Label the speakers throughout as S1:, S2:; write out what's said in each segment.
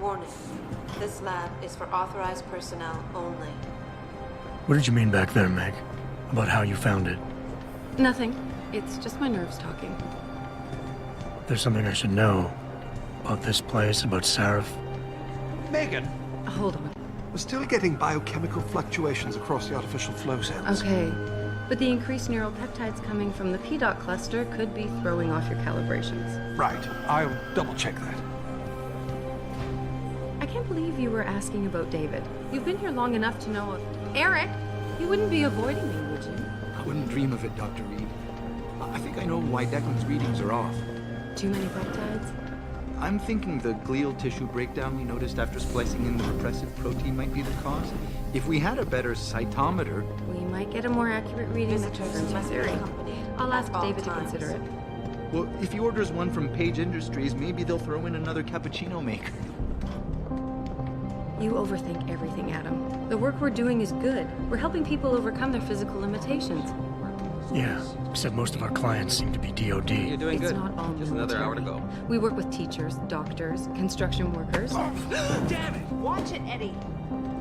S1: Warning. This lab is for authorized personnel only.
S2: What did you mean back there, Meg? About how you found it?
S3: Nothing. It's just my nerves talking.
S2: There's something I should know. About this place, about Sarif.
S4: Megan,
S3: Hold on.
S4: we're still getting biochemical fluctuations across the artificial flow cells.
S3: Okay. But the increased neural peptides coming from the PDOT cluster could be throwing off your calibrations.
S4: Right, I'll double check that.
S3: I can't believe you were asking about David. You've been here long enough to know Eric, you wouldn't be avoiding me, would you?
S5: I wouldn't dream of it, Dr. Reed. I think I know why Declan's readings are off.
S3: Too many peptides?
S5: I'm thinking the glial tissue breakdown we noticed after splicing in the repressive protein might be the cause. If we had a better cytometer...
S3: We might get a more accurate reading that confirms your theory. I'll ask David to consider it.
S5: Well, if he orders one from Page Industries, maybe they'll throw in another cappuccino maker.
S3: You overthink everything, Adam. The work we're doing is good. We're helping people overcome their physical limitations.
S2: Yeah, except most of our clients seem to be DOD.
S6: You're doing
S3: It's
S6: good.
S3: not all
S6: Just another hour to
S3: military.
S6: go.
S3: We work with teachers, doctors, construction workers.
S4: Damn it!
S7: Watch it, Eddie.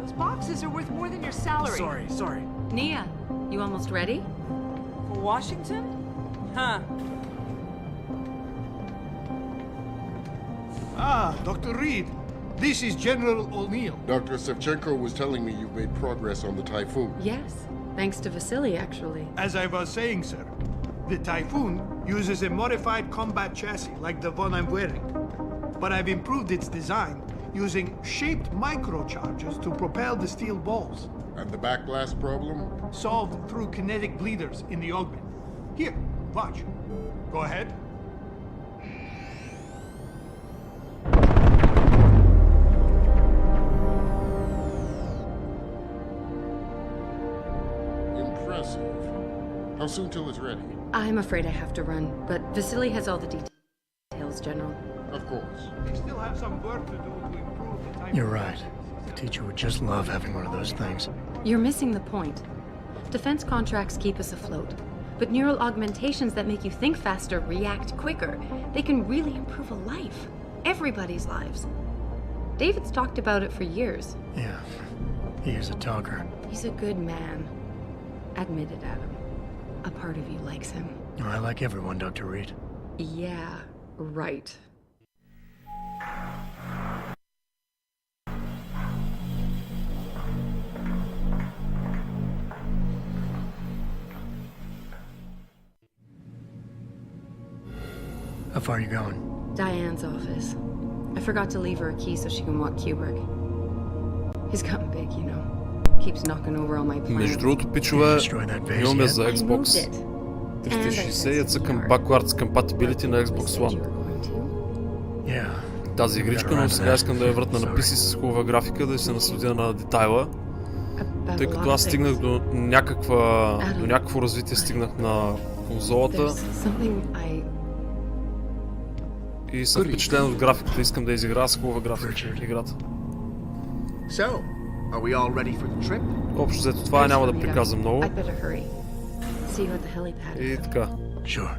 S7: Those boxes are worth more than your salary.
S4: Sorry.
S3: Nia, you almost ready?
S7: For Washington? Huh.
S8: Ah, Dr. Reed. This is General O'Neill.
S9: Dr. Sevchenko was telling me you've made progress on the Typhoon.
S3: Yes, thanks to Vasily, actually.
S8: As I was saying, sir, the Typhoon uses a modified combat chassis like the one I'm wearing. But I've improved its design using shaped microcharges to propel the steel balls.
S9: And the backblast problem?
S8: Solved through kinetic bleeders in the augment. Here, watch. Go ahead.
S9: Impressive. How soon till it's ready?
S3: I'm afraid I have to run, but Vasily has all the details, General.
S9: Of course.
S8: They still have some work to do to improve the Typhoon.
S2: You're right. The teacher would just love having one of those things.
S3: You're missing the point. Defense contracts keep us afloat, but neural augmentations that make you think faster, react quicker, they can really improve a life. Everybody's lives. David's talked about it for years.
S2: Yeah, he is a talker.
S3: He's a good man. Admit it, Adam. A part of you likes him.
S2: Oh, I like everyone, Dr. Reed.
S3: Yeah, right.
S2: How far are you going?
S3: Diane's office. I forgot to leave her a key so she can walk Kubrick. He's gotten big, you know. Keeps knocking over all my plans.
S10: Между другото, пичове, имаме за Xbox 360 и цъкам backwards compatibility на Xbox One. Тази игричка, но сега искам да я вратна на PC с хубава графика, да се насладя на детайла. Тъй като аз стигнах до някакво развитие, стигнах на конзолата. И съм впечатлен от графиката, искам да изиграя с хубава графика играта.
S5: Are we all ready for the trip?
S10: Общо взето това няма да приказвам много. И така.
S2: Sure.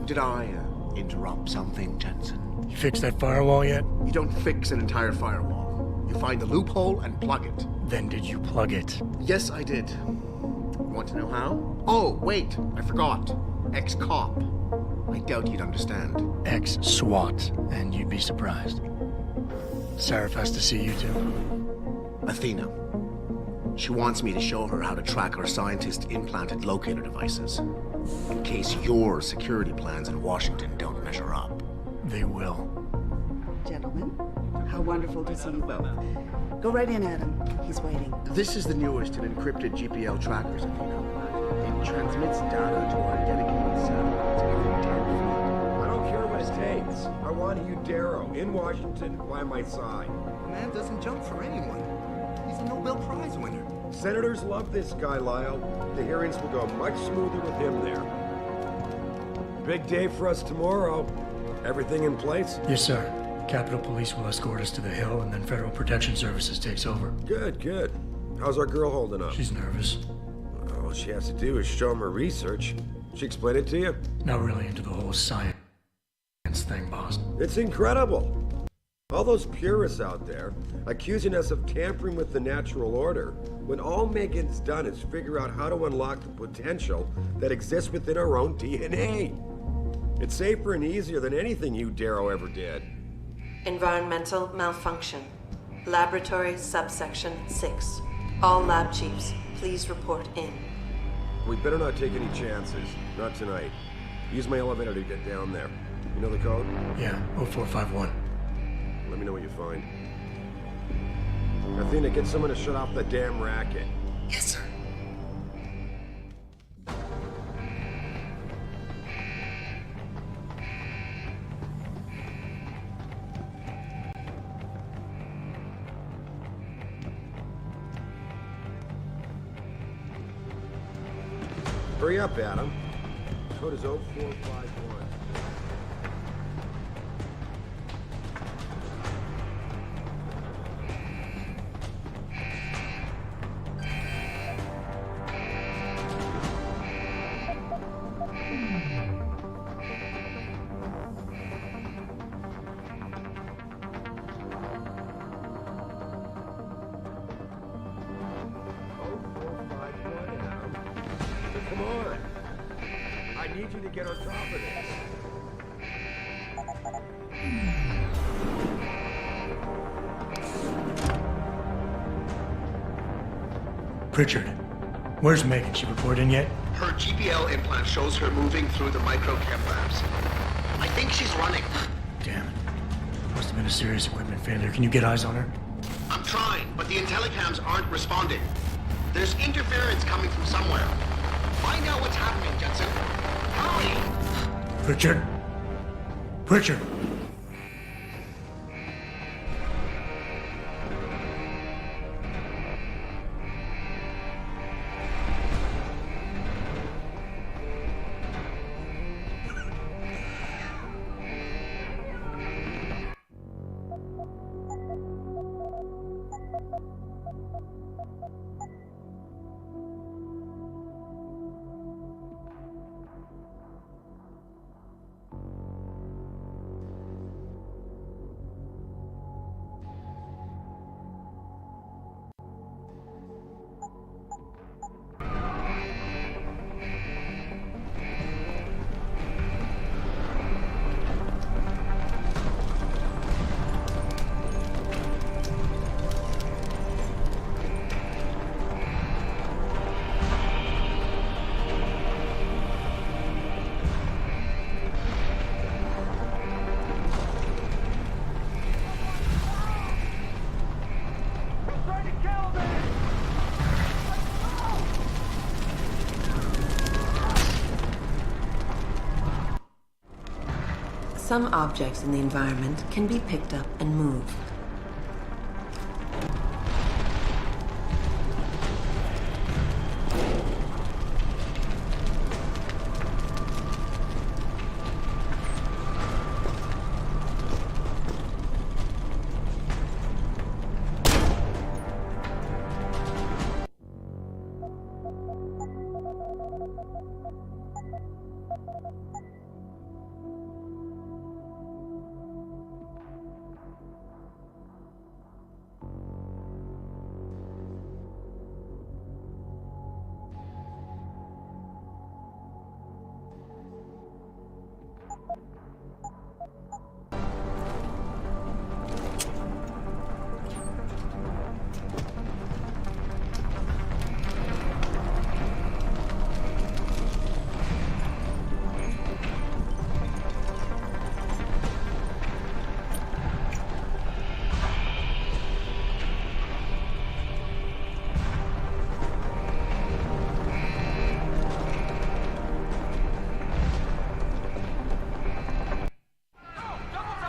S11: Did I interrupt something, Jensen?
S2: You fixed that firewall yet?
S11: You don't fix an entire firewall. You find the loophole and plug it.
S2: Then did you plug it?
S11: Yes, I did. You want to know how? Oh, wait, I forgot. Ex-cop. I doubt you'd understand.
S2: Ex-SWAT, and you'd be surprised. Sarif has to see you too.
S11: Athena. She wants me to show her how to track our scientist-implanted locator devices. In case your security plans in Washington don't measure up.
S2: They will.
S7: Gentlemen, how wonderful to see you both. Go right in, Adam. He's waiting.
S11: This is the newest in encrypted GPL trackers, Athena. It transmits data to our dedicated satellites every 10 feet.
S12: I don't care what it takes. I want you, Darrow, in Washington, by my side.
S11: The man doesn't jump for anyone. He's a Nobel Prize winner.
S12: Senators love this guy, Lyle. The hearings will go much smoother with him there. Big day for us tomorrow. Everything in place?
S2: Yes, sir. Capitol Police will escort us to the Hill, and then Federal Protection Services takes over.
S12: Good. How's our girl holding up?
S2: She's nervous.
S12: All she has to do is show him her research. She explained it to you?
S2: Not really into the whole science. thing, boss.
S12: It's incredible. All those purists out there accusing us of tampering with the natural order, when all Megan's done is figure out how to unlock the potential that exists within our own DNA. It's safer and easier than anything you, Darrow, ever did.
S1: Environmental malfunction. Laboratory subsection 6. All lab chiefs, please report in.
S12: We better not take any chances. Not tonight. Use my elevator to get down there. You know the code?
S2: Yeah, 0451.
S12: Let me know what you find. Athena, get someone to shut off the damn racket.
S7: Yes, sir.
S12: Hurry up, Adam. Code is 0451. Come on. I need you to get on top of this.
S2: Pritchard, where's Megan? She report in yet?
S11: Her GPL implant shows her moving through the microchem labs. I think she's running.
S2: Damn it. Must have been a serious equipment failure. Can you get eyes on her?
S11: I'm trying, but the intellicams aren't responding. There's interference coming from somewhere. Find out what's happening, Jensen. Hurry!
S2: Pritchard? Pritchard!
S1: Some objects in the environment can be picked up and moved.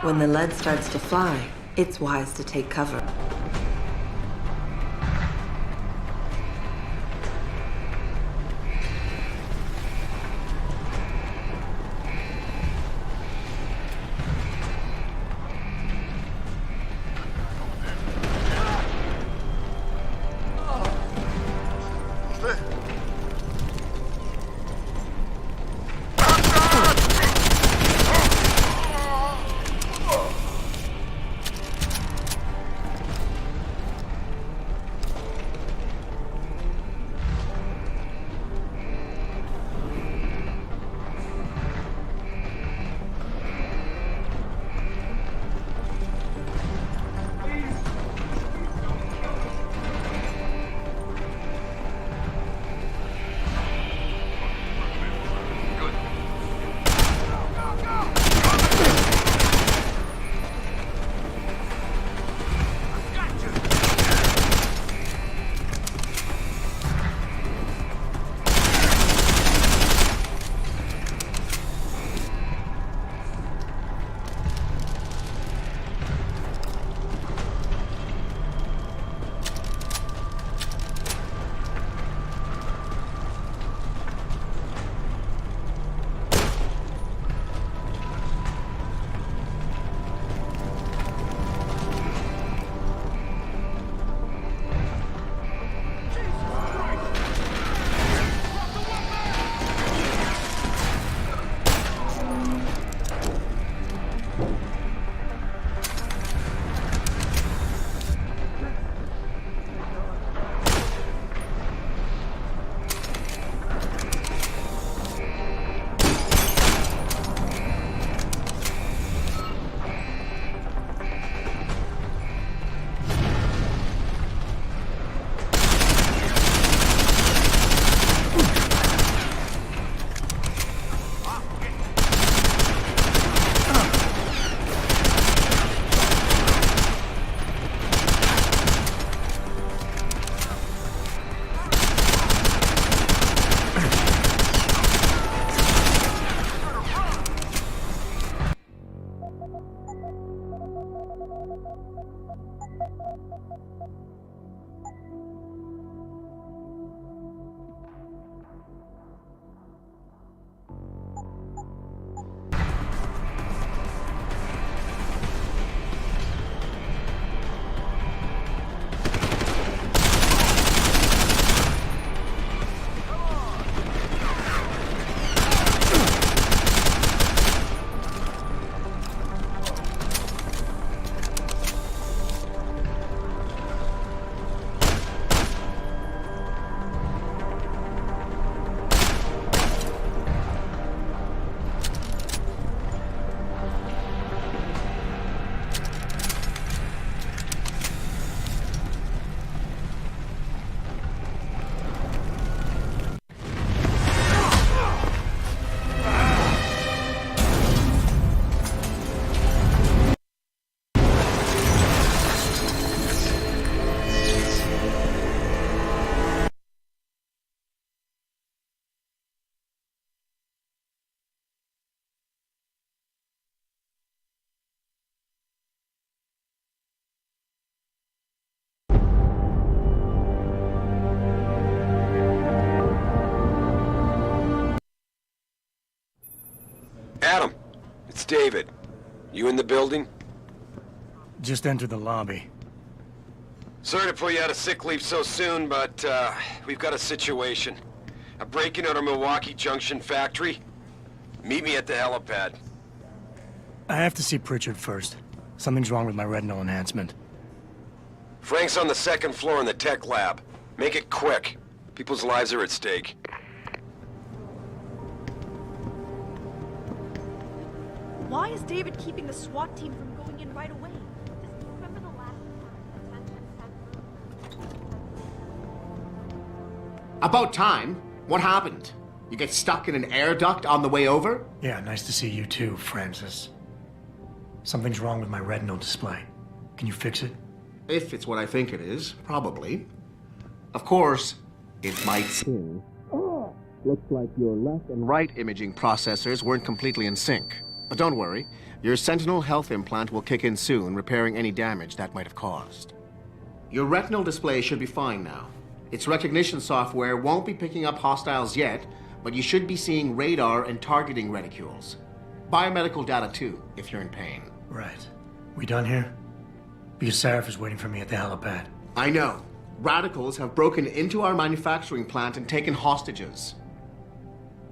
S1: When the lead starts to fly, it's wise to take cover.
S12: David. You in the building?
S2: Just entered the lobby.
S12: Sorry to pull you out of sick leave so soon, but we've got a situation. A break-in at our Milwaukee Junction factory. Meet me at the helipad.
S2: I have to see Pritchard first. Something's wrong with my retinal enhancement.
S12: Frank's on the second floor in the tech lab. Make it quick. People's lives are at stake.
S6: Why is David keeping the SWAT team from going in right away? Does he remember the last time?
S11: About time. What happened? You get stuck in an air duct on the way over?
S2: Yeah, nice to see you too, Francis. Something's wrong with my retinal display. Can you fix it?
S11: If it's what I think it is, probably. Of course, it might seem. Oh, looks like your left and right imaging processors weren't completely in sync. But don't worry, your Sentinel health implant will kick in soon, repairing any damage that might have caused. Your retinal display should be fine now. Its recognition software won't be picking up hostiles yet, but you should be seeing radar and targeting reticules. Biomedical data too, if you're in pain.
S2: Right. We done here? Because Sarif is waiting for me at the helipad.
S11: I know. Radicals have broken into our manufacturing plant and taken hostages.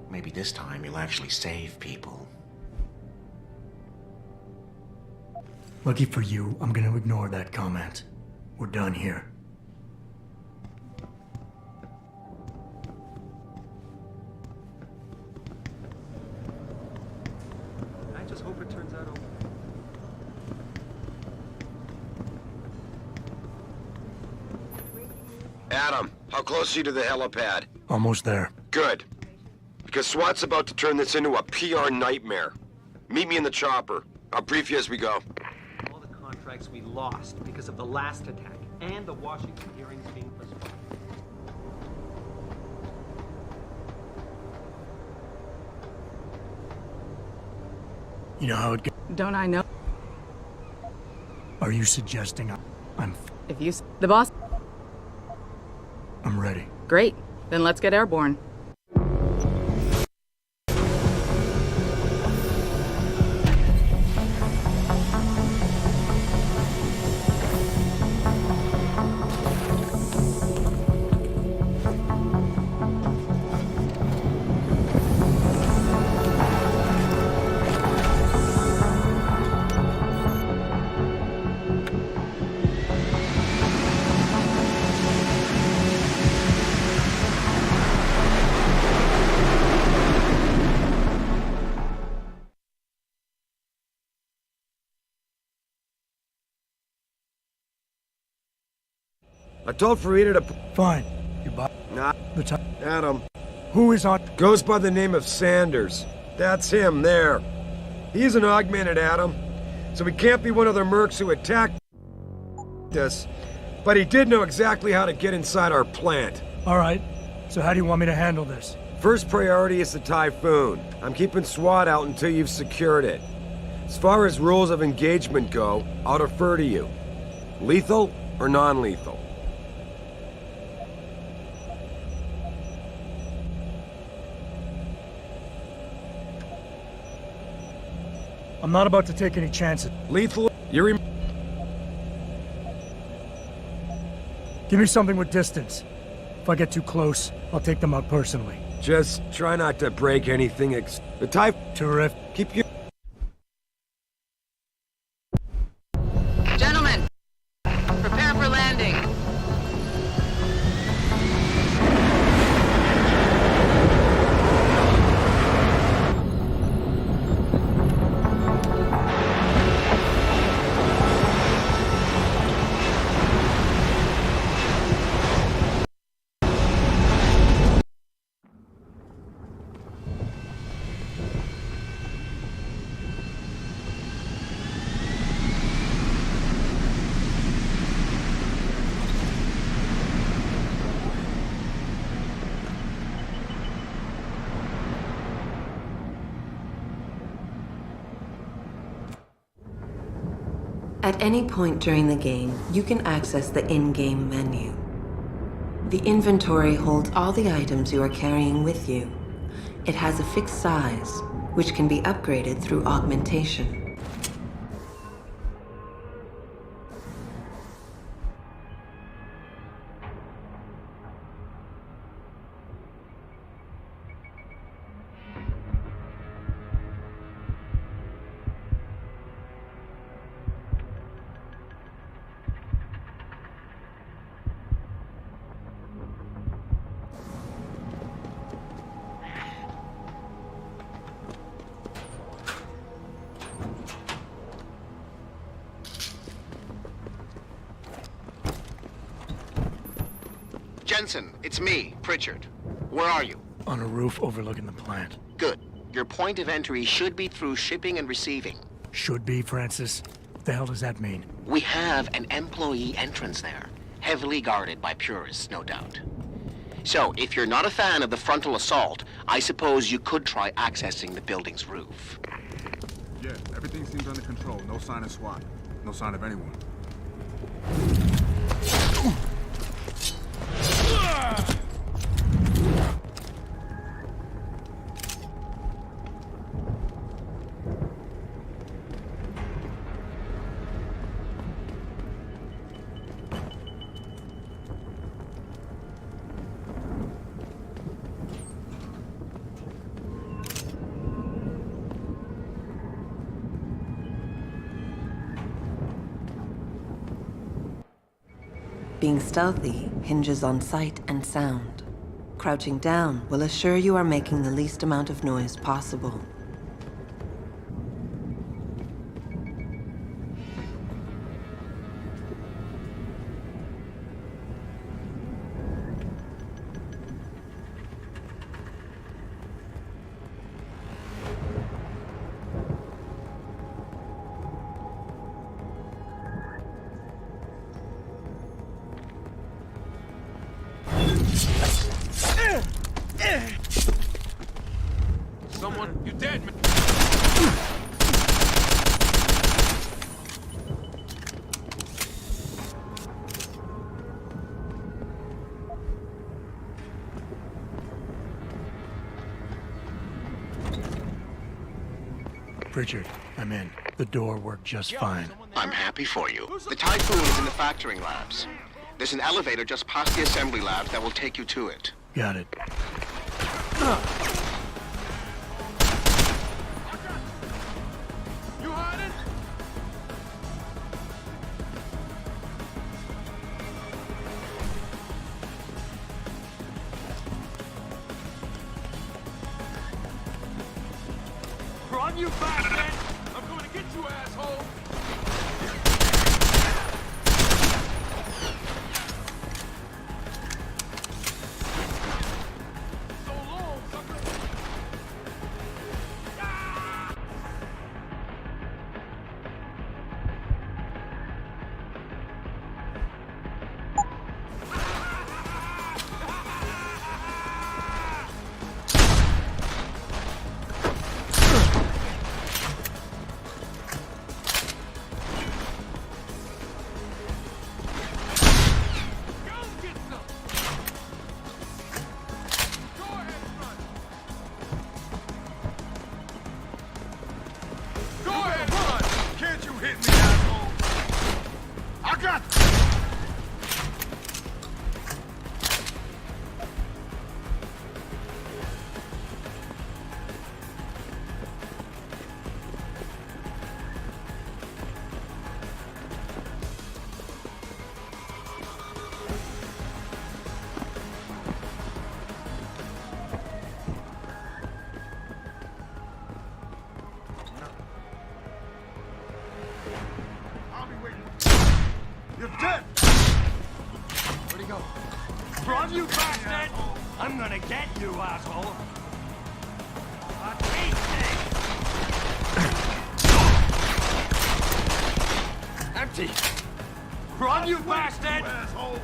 S11: Maybe this time you'll actually save people.
S2: Lucky for you, I'm gonna ignore that comment. We're done here.
S5: I just hope it turns out okay.
S12: Adam, how close are you to the helipad?
S2: Almost there.
S12: Good. Because SWAT's about to turn this into a PR nightmare. Meet me in the chopper. I'll brief you as we go.
S5: All the contracts we lost because of the last attack and the Washington hearings being postponed.
S2: You know how it goes.
S13: Don't I know?
S2: Are you suggesting I'm...
S13: If you... The boss...
S2: I'm ready.
S13: Great. Then let's get airborne.
S12: I told Farida to...
S2: Fine. You buy...
S12: Nah,
S2: The time...
S12: Adam.
S2: Who is on...
S12: Goes by the name of Sanders. That's him, there. He's an augmented Adam, so he can't be one of the mercs who attacked us, but he did know exactly how to get inside our plant.
S2: All right. So how do you want me to handle this?
S12: First priority is the Typhoon. I'm keeping SWAT out until you've secured it. As far as rules of engagement go, I'll defer to you. Lethal or non-lethal?
S2: I'm not about to take any chances.
S12: Lethal? You're...
S2: Give me something with distance. If I get too close, I'll take them out personally.
S12: Just try not to break anything the type...
S2: Terrific.
S12: Keep your...
S13: Gentlemen, prepare for landing.
S1: At any point during the game, you can access the in-game menu. The inventory holds all the items you are carrying with you. It has a fixed size, which can be upgraded through augmentation.
S11: Jensen, it's me, Pritchard. Where are you?
S2: On a roof overlooking the plant.
S11: Good. Your point of entry should be through shipping and receiving.
S2: Should be, Francis? What the hell does that mean?
S11: We have an employee entrance there, heavily guarded by purists, no doubt. So, if you're not a fan of the frontal assault, I suppose you could try accessing the building's roof.
S14: Yeah, everything seems under control. No sign of SWAT. No sign of anyone.
S1: Being stealthy hinges on sight and sound. Crouching down will assure you are making the least amount of noise possible.
S15: Someone, you dead, man.
S2: Pritchard, I'm in. The door worked just fine.
S11: I'm happy for you. The Typhoon is in the factoring labs. There's an elevator just past the assembly labs that will take you to it.
S2: Got it.
S15: You hiding? Run, you bastard! I'm going to get you, asshole! So long, sucker! Go ahead, run! Can't you hit me, asshole? I got I'll be waiting. You're dead! Where'd he go? Run, you bastard! I'm gonna get you, asshole! A tasty! Empty! Run, you bastard! You asshole!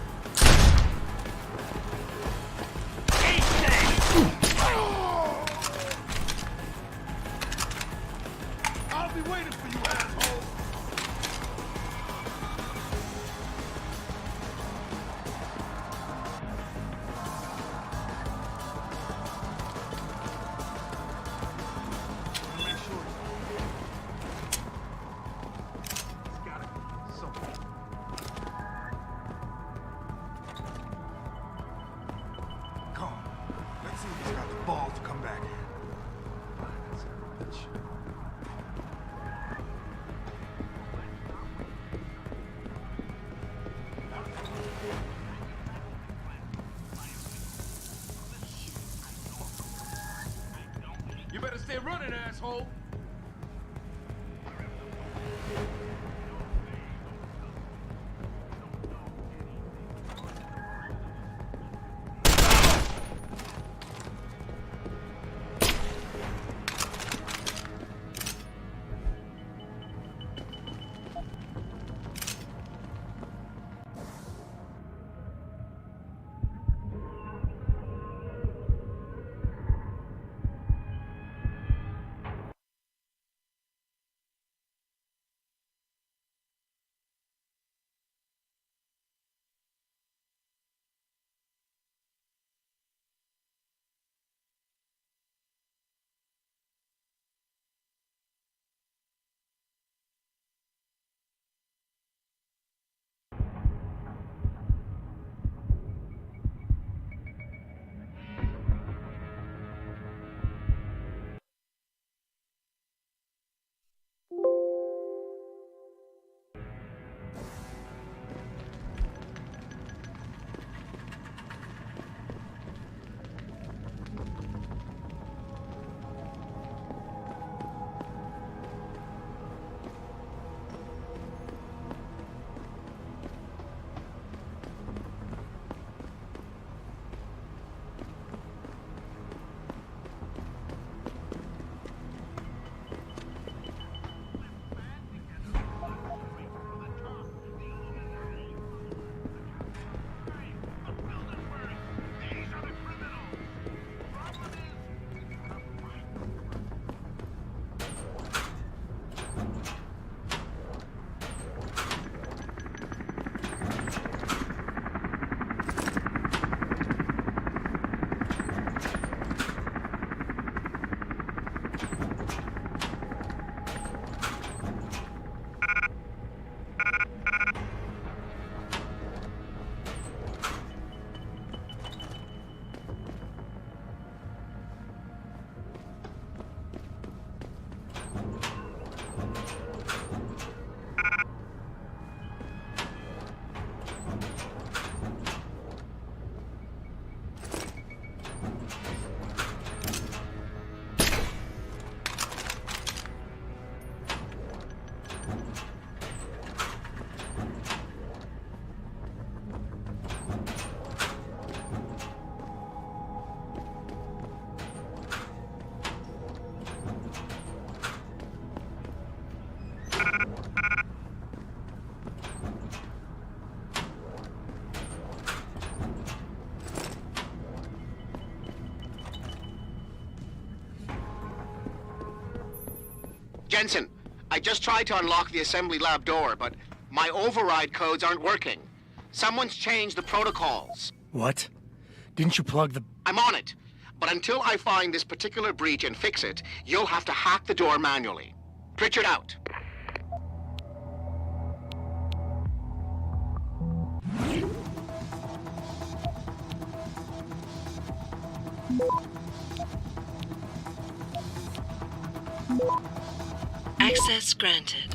S15: I'll be waiting for you, asshole! there running, asshole!
S11: Jensen, I just tried to unlock the assembly lab door, but my override codes aren't working. Someone's changed the protocols.
S2: What? Didn't you plug the...
S11: I'm on it. But until I find this particular breach and fix it, you'll have to hack the door manually. Pritchard out.
S1: Access granted.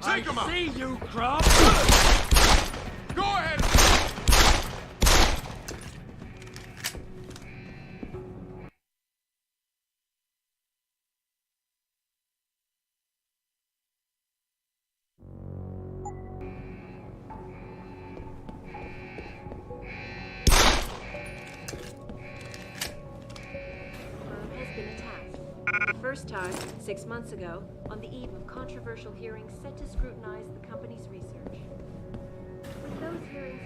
S15: Take him out! See you, Crump! Go ahead!
S16: Has been attacked. The first time, 6 months ago, on the eve of controversial hearings set to scrutinize the company's research. With those hearings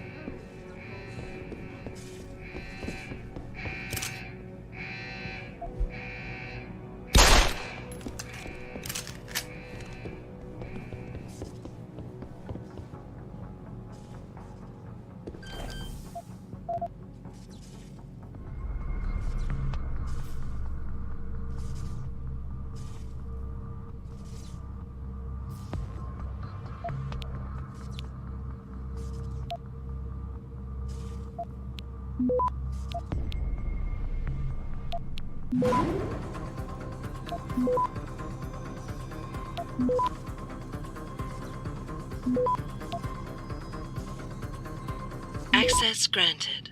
S1: Access granted.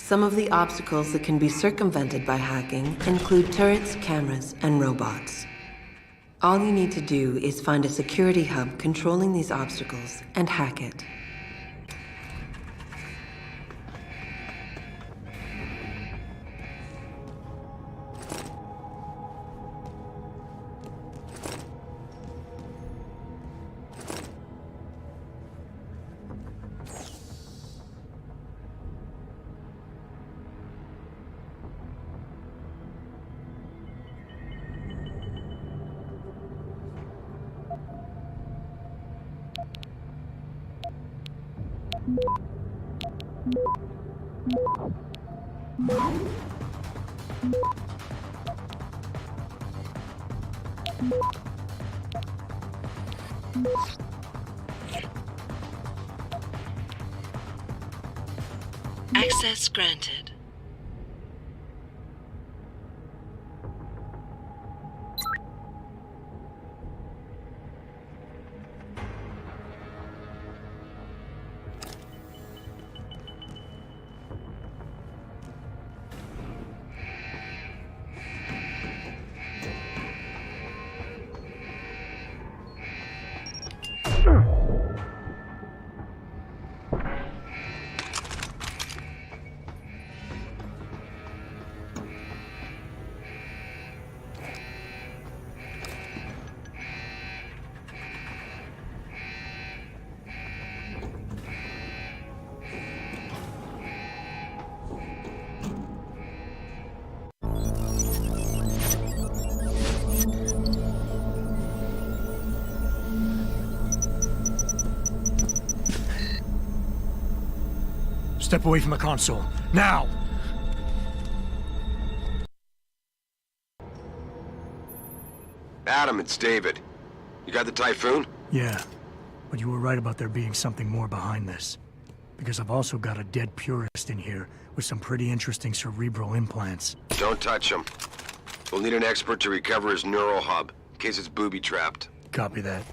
S1: Some of the obstacles that can be circumvented by hacking include turrets, cameras, and robots. All you need to do is find a security hub controlling these obstacles and hack it.
S17: Access granted.
S2: Step away from the console. Now!
S12: Adam, it's David. You got the Typhoon?
S2: Yeah, but you were right about there being something more behind this. Because I've also got a dead purist in here with some pretty interesting cerebral implants.
S12: Don't touch him. We'll need an expert to recover his neural hub, in case it's booby-trapped.
S2: Copy that.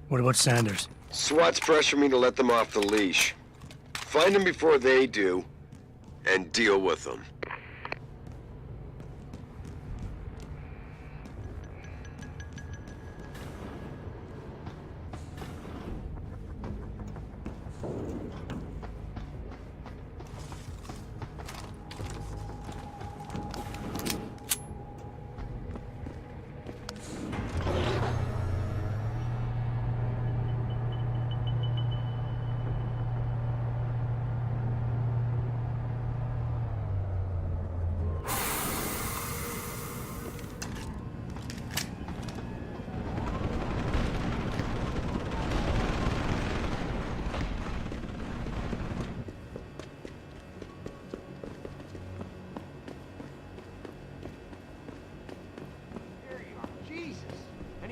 S2: What about Sanders?
S12: SWAT's pressure me to let them off the leash. Find them before they do, and deal with them.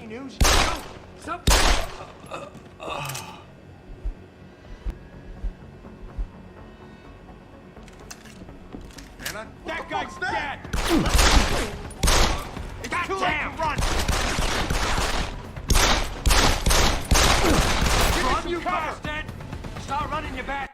S15: News? Stop! Anna? That guy's dead! It's too late to run! Run, you bastard! Start running, you bat!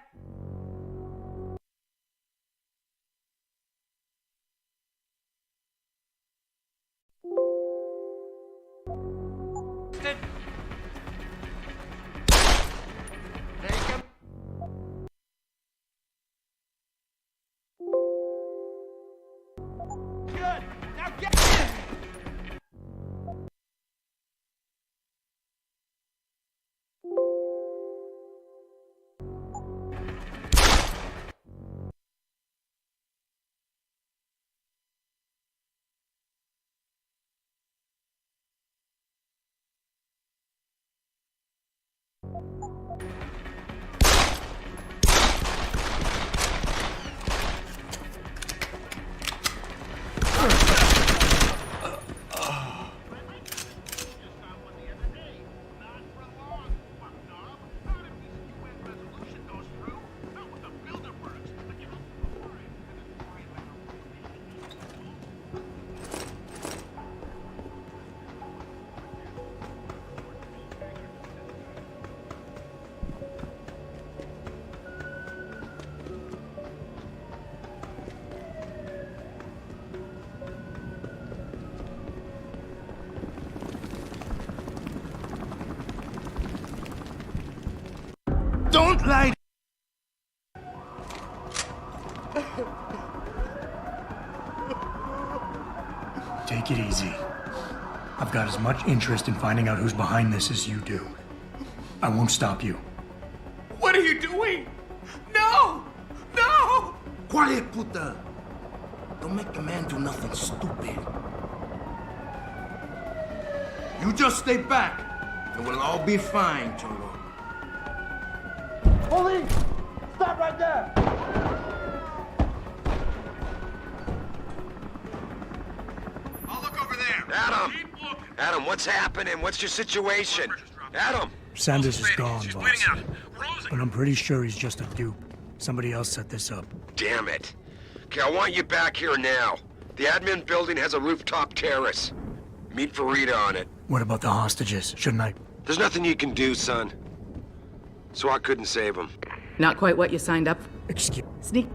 S2: Take it easy. I've got as much interest in finding out who's behind this as you do. I won't stop you.
S15: What are you doing? No! No!
S17: Quiet, puta! Don't make the man do nothing stupid. You just stay back, and we'll all be fine, Cholo.
S15: Police! Stop right there!
S18: I'll look over there. Adam! Adam, what's happening? What's your situation? Adam!
S2: Sanders is gone, boss. But I'm pretty sure he's just a dupe. Somebody else set this up.
S18: Damn it. Okay, I want you back here now. The admin building has a rooftop terrace. Meet Farida on it.
S2: What about the hostages? Shouldn't I?
S18: There's nothing you can do, son. SWAT couldn't save them.
S13: Not quite what you signed up for.
S2: Excuse...
S13: Sneak.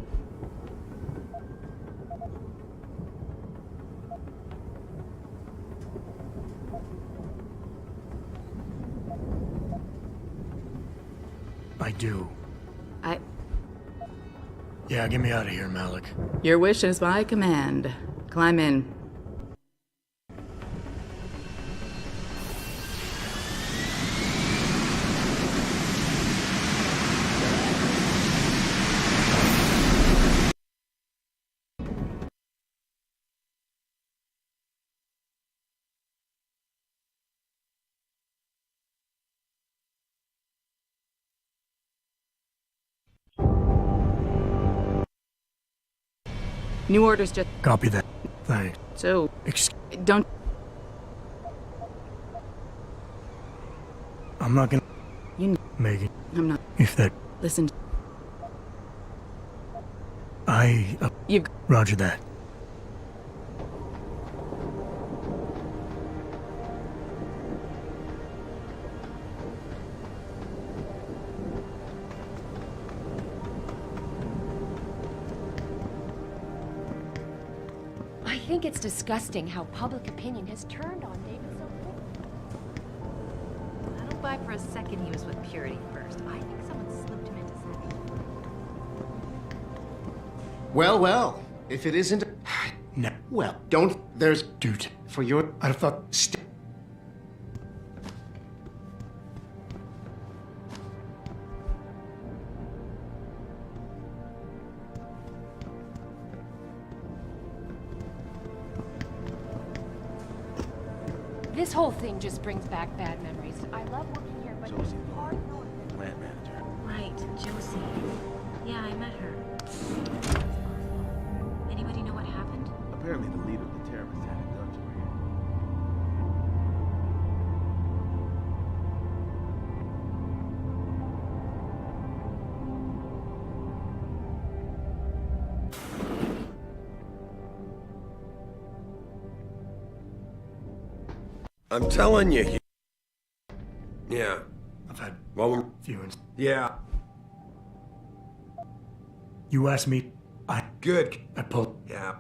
S2: I do.
S13: I...
S2: Yeah, get me out of here, Malik.
S13: Your wish is my command. Climb in. New orders just...
S2: Copy that. Thanks.
S13: So... Don't...
S2: I'm not gonna...
S13: You...
S2: Megan.
S13: I'm not...
S2: If that...
S13: Listen...
S2: I...
S13: You...
S2: Roger that.
S16: I think it's disgusting how public opinion has turned on David so quickly.
S3: I don't buy for a second he was with Purity first. I think someone slipped him into something.
S11: Well, well, if it isn't...
S2: No.
S11: Well, don't... There's...
S2: Dude.
S11: For your...
S2: I'd have thought...
S16: This whole thing just brings back bad memories. I love working here, but it's hard knowing.
S17: Plant manager.
S3: Right, Josie. Yeah, I met her. Anybody know what happened?
S17: Apparently the leader of the terrorists had a gun to her head.
S12: I'm telling you. Yeah.
S2: I've had...
S12: Well,
S2: viewings.
S12: Yeah.
S2: You asked me...
S12: Good.
S2: I pulled...
S12: Yeah.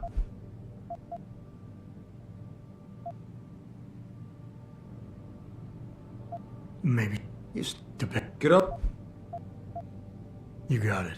S2: Maybe...
S12: You
S2: stupid.
S12: Get up.
S2: You got it.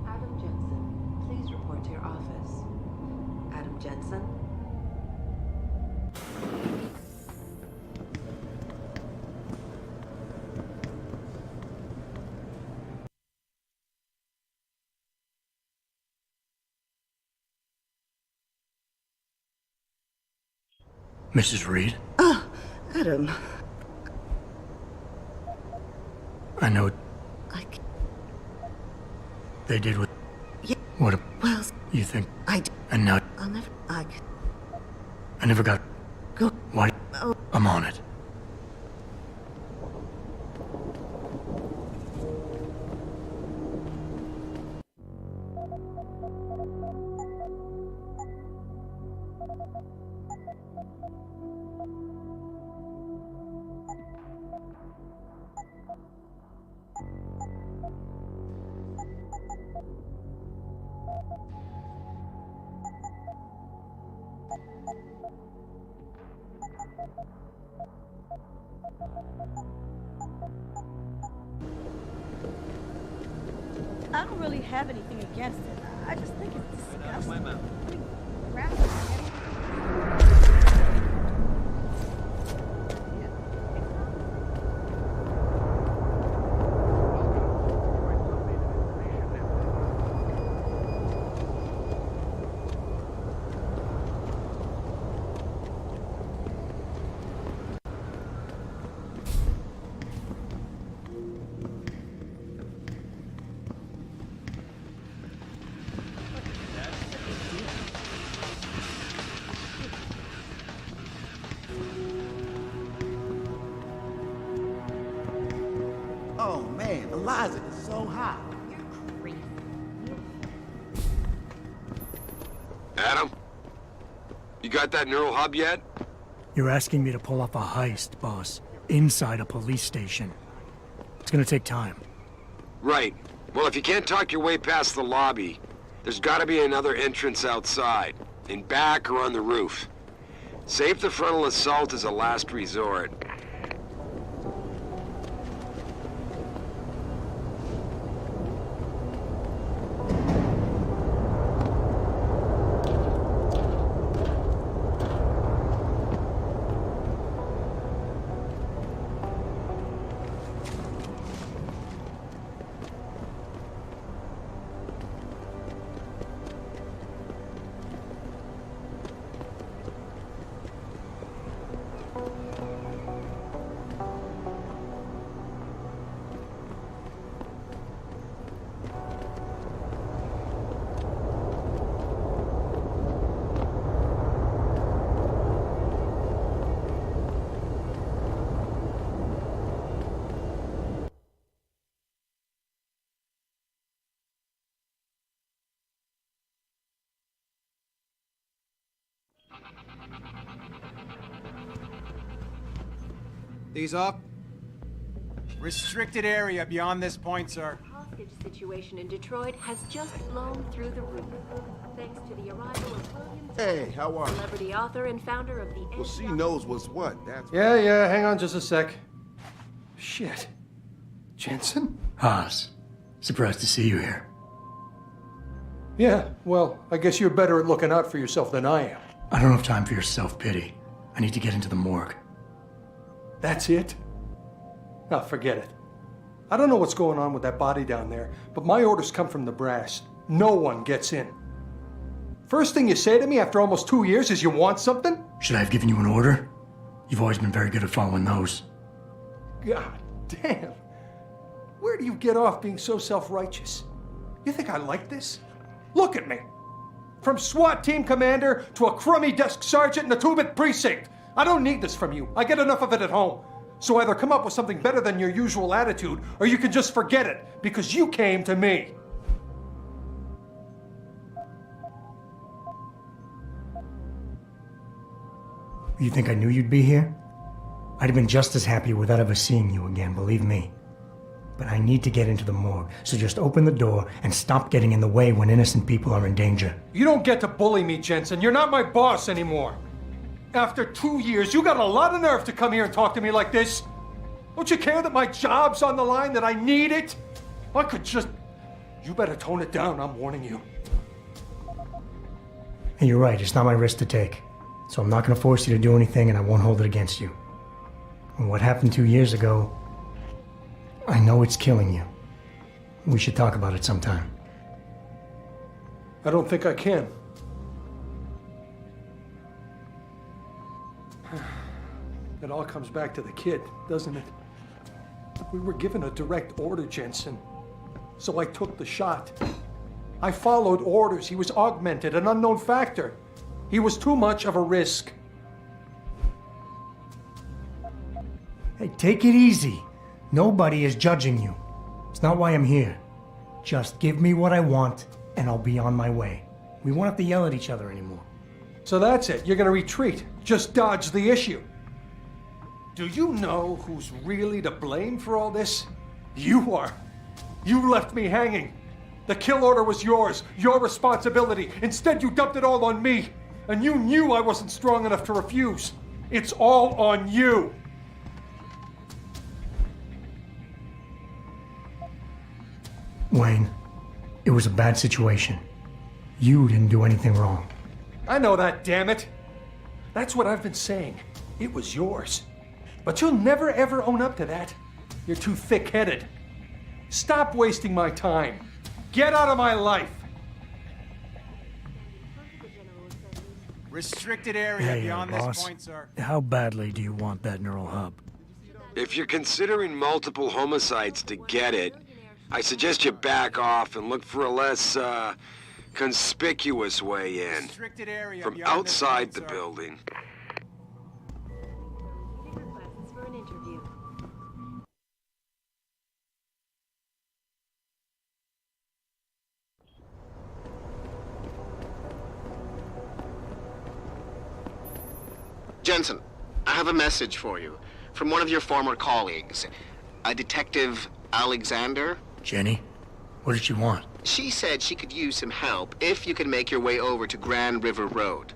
S1: Adam Jensen, please report to your office. Adam Jensen?
S2: Mrs. Reed?
S7: Ah, Adam.
S2: I know...
S7: I...
S2: They did what...
S7: Yeah.
S2: What...
S7: Well...
S2: You think...
S7: I...
S2: And now...
S7: I'll never... I
S2: never got...
S7: Go...
S2: Why...
S7: Oh.
S2: I'm on it.
S6: I don't really have anything against it. I just think it's disgusting. Putting crap in my head.
S17: Oh man, Eliza is so hot.
S16: You're crazy.
S18: Adam? You got that neural hub yet?
S2: You're asking me to pull off a heist, boss, inside a police station. It's gonna take time.
S18: Right. Well, if you can't talk your way past the lobby, there's gotta be another entrance outside, in back or on the roof. Save the frontal assault as a last resort.
S19: These up. Restricted area beyond this point, sir.
S16: The hostage situation in Detroit has just blown through the roof. Thanks to the arrival of William
S12: Hey, how are you?
S16: celebrity author and founder of the
S12: Well, she knows what's what. That's
S20: Yeah, hang on just a sec. Shit. Jensen?
S2: Haas, surprised to see you here.
S20: Yeah, well, I guess you're better at looking out for yourself than I am.
S2: I don't have time for your self-pity. I need to get into the morgue.
S20: That's it? Oh, forget it. I don't know what's going on with that body down there, but my orders come from the brass. No one gets in. First thing you say to me after almost 2 years is you want something?
S2: Should I have given you an order? You've always been very good at following those.
S20: God damn. Where do you get off being so self-righteous? You think I like this? Look at me. From SWAT team commander to a crummy desk sergeant in the 2-bit precinct. I don't need this from you. I get enough of it at home. So either come up with something better than your usual attitude, or you can just forget it, because you came to me.
S2: You think I knew you'd be here? I'd have been just as happy without ever seeing you again, believe me. But I need to get into the morgue, so just open the door and stop getting in the way when innocent people are in danger.
S20: You don't get to bully me, Jensen. You're not my boss anymore. After 2 years, you got a lot of nerve to come here and talk to me like this. Don't you care that my job's on the line, that I need it? I could just... You better tone it down, I'm warning you.
S2: And you're right, it's not my risk to take. So I'm not going to force you to do anything, and I won't hold it against you. And what happened 2 years ago, I know it's killing you. We should talk about it sometime.
S20: I don't think I can. It all comes back to the kid, doesn't it? We were given a direct order, Jensen. So I took the shot. I followed orders. He was augmented, an unknown factor. He was too much of a risk.
S2: Hey, take it easy. Nobody is judging you. It's not why I'm here. Just give me what I want, and I'll be on my way. We won't have to yell at each other anymore.
S20: So that's it. You're gonna retreat. Just dodge the issue. Do you know who's really to blame for all this? You are. You left me hanging. The kill order was yours, your responsibility. Instead, you dumped it all on me. And you knew I wasn't strong enough to refuse. It's all on you.
S2: Wayne, It was a bad situation. You didn't do anything wrong.
S20: I know that, damn it. That's what I've been saying. It was yours. But you'll never ever own up to that. You're too thick-headed. Stop wasting my time. Get out of my life.
S19: Restricted area
S2: Hey,
S19: beyond
S2: boss.
S19: this point, sir.
S2: How badly do you want that neural hub?
S18: If you're considering multiple homicides to get it, I suggest you back off and look for a less, conspicuous way in.
S19: Restricted area
S18: From
S19: beyond
S18: outside
S19: this
S18: the
S19: point, sir.
S18: building.
S16: Requests for an interview.
S11: Jensen, I have a message for you from one of your former colleagues, a Detective Alexander.
S2: Jenny? What did she want?
S11: She said she could use some help if you can make your way over to Grand River Road.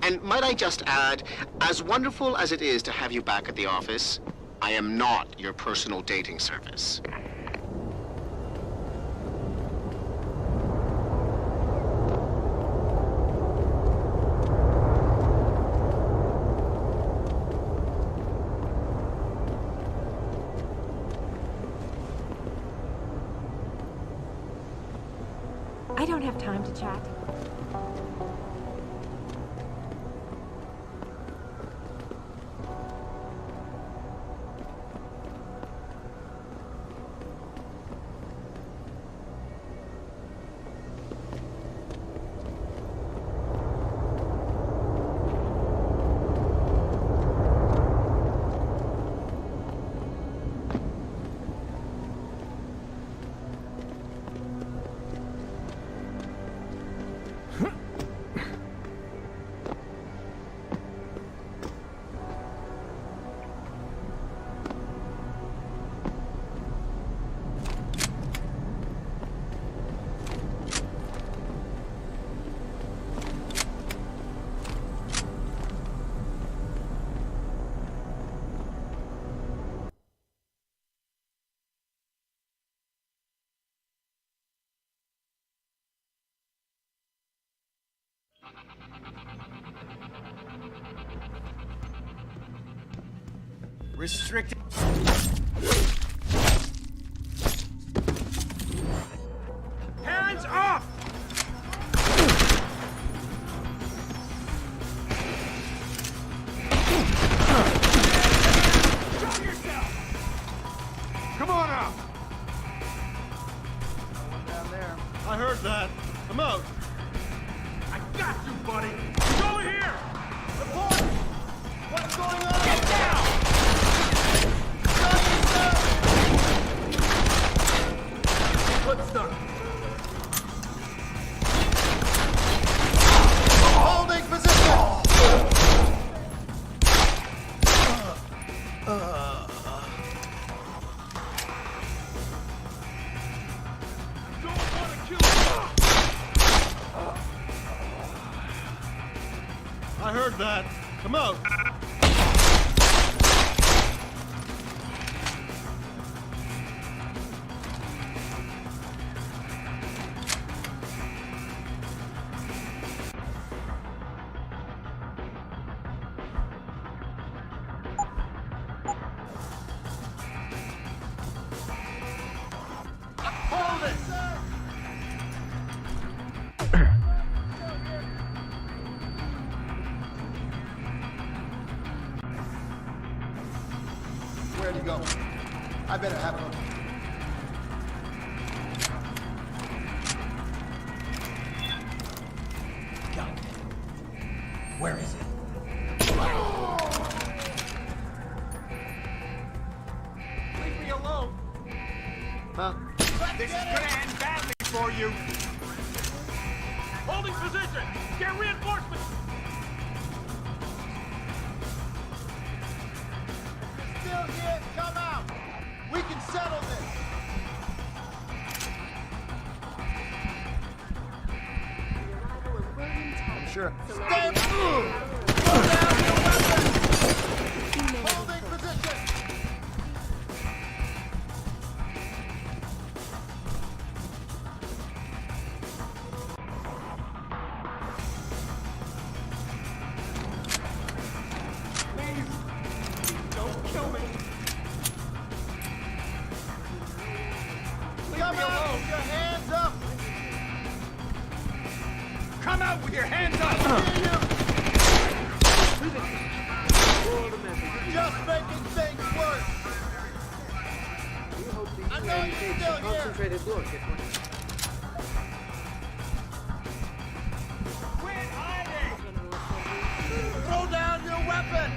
S11: And might I just add, as wonderful as it is to have you back at the office, I am not your personal dating service.
S16: I don't have time to chat.
S19: Restricted. Hands up! Show yourself! Come on out!
S15: Down there. I heard that. I'm out.
S19: I got you, buddy! Over here!
S15: Report! What's going on?
S19: Get down!
S15: Good start. Holding position!
S19: Don't want to kill you!
S15: I heard that. I'm out. Hold it! Where'd he go? I better have a look. God damn. Where is he?
S19: Leave me alone!
S15: Huh?
S19: This is gonna end badly for you! Holding position! Get reinforcements!
S15: Still here, come out! We can settle this! I'm sure. Stay move! Throw down your weapons! Holding position! kill me! Leave me alone! With your hands up! Come out with your hands up! You're just making things worse! I know you're still here!
S21: Concentrated look at what...
S15: Quit hiding! Throw down your weapon!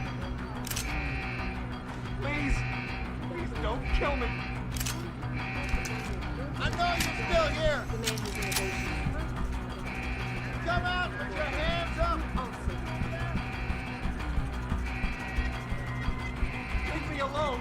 S15: Please! Please don't kill me! I know you're still here! Come out with your hands up! Leave me alone!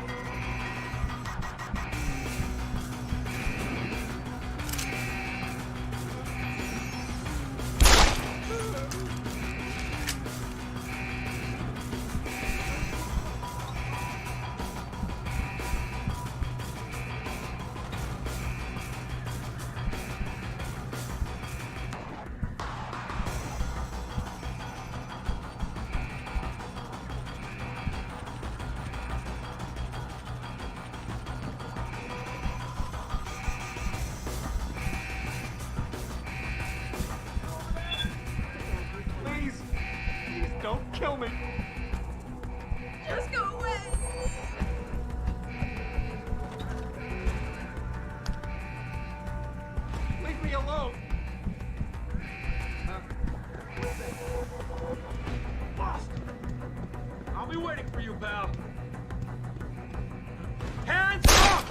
S15: Please! Please don't kill me!
S6: Just go away.
S15: Leave me alone! Lost! I'll be waiting for you, pal. Hands up!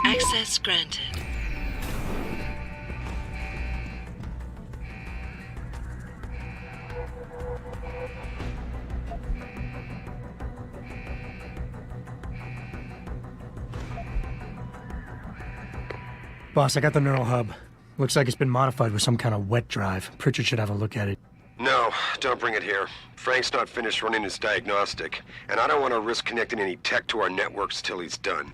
S1: Access granted.
S2: Boss, I got the neural hub. Looks like it's been modified with some kind of wet drive. Pritchard should have a look at it.
S18: No, don't bring it here. Frank's not finished running his diagnostic, and I don't want to risk connecting any tech to our networks till he's done.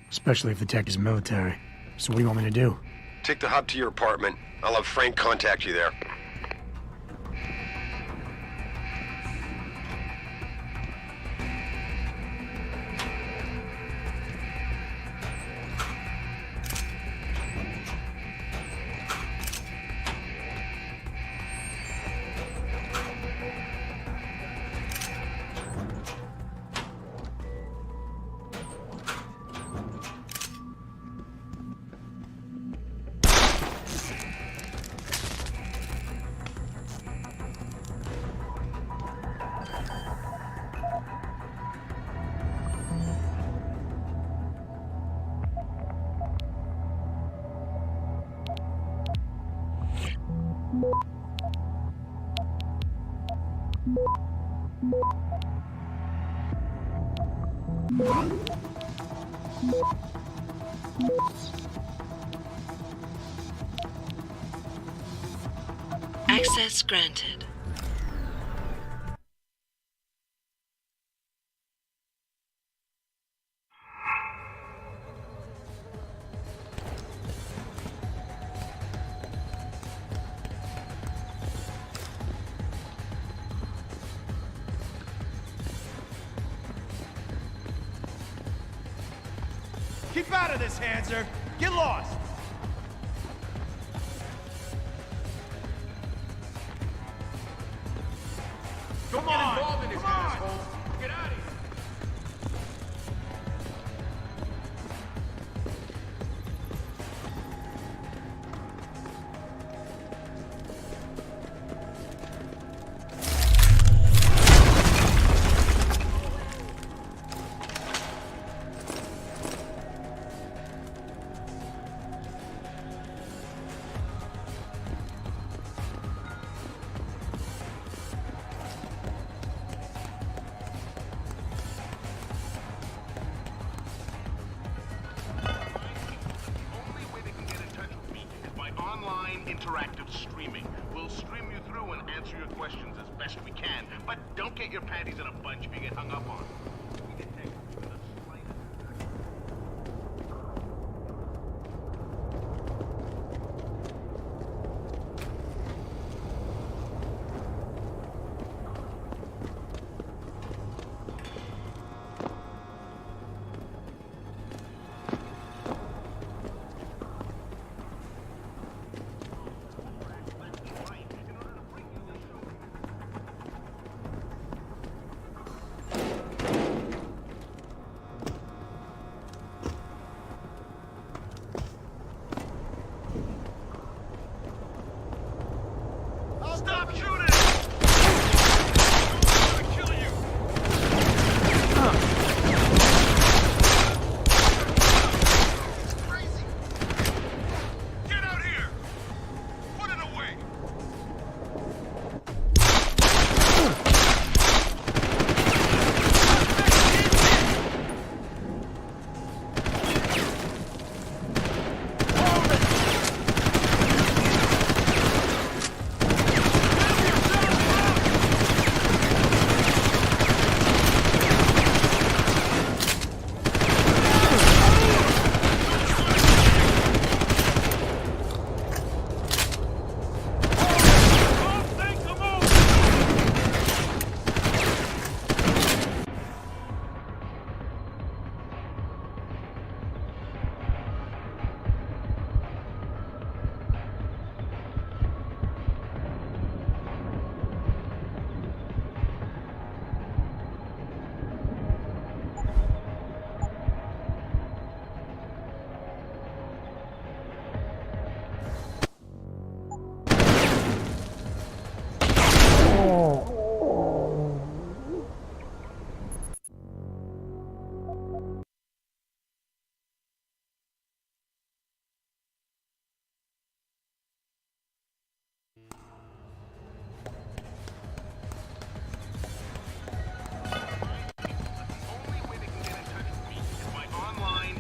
S2: Especially if the tech is military. So what do you want me to do?
S18: Take the hub to your apartment. I'll have Frank contact you there.
S1: Access granted.
S15: Keep out of this, Hanser. Get lost.
S17: Don't get involved in this, asshole. Get out of here.
S21: Interactive streaming. We'll stream you through and answer your questions as best we can, but don't get your panties in a bunch if you get hung up on. We can take even the slightest. Stop shooting! I'm gonna kill you! Crazy! Get out here! Put it away!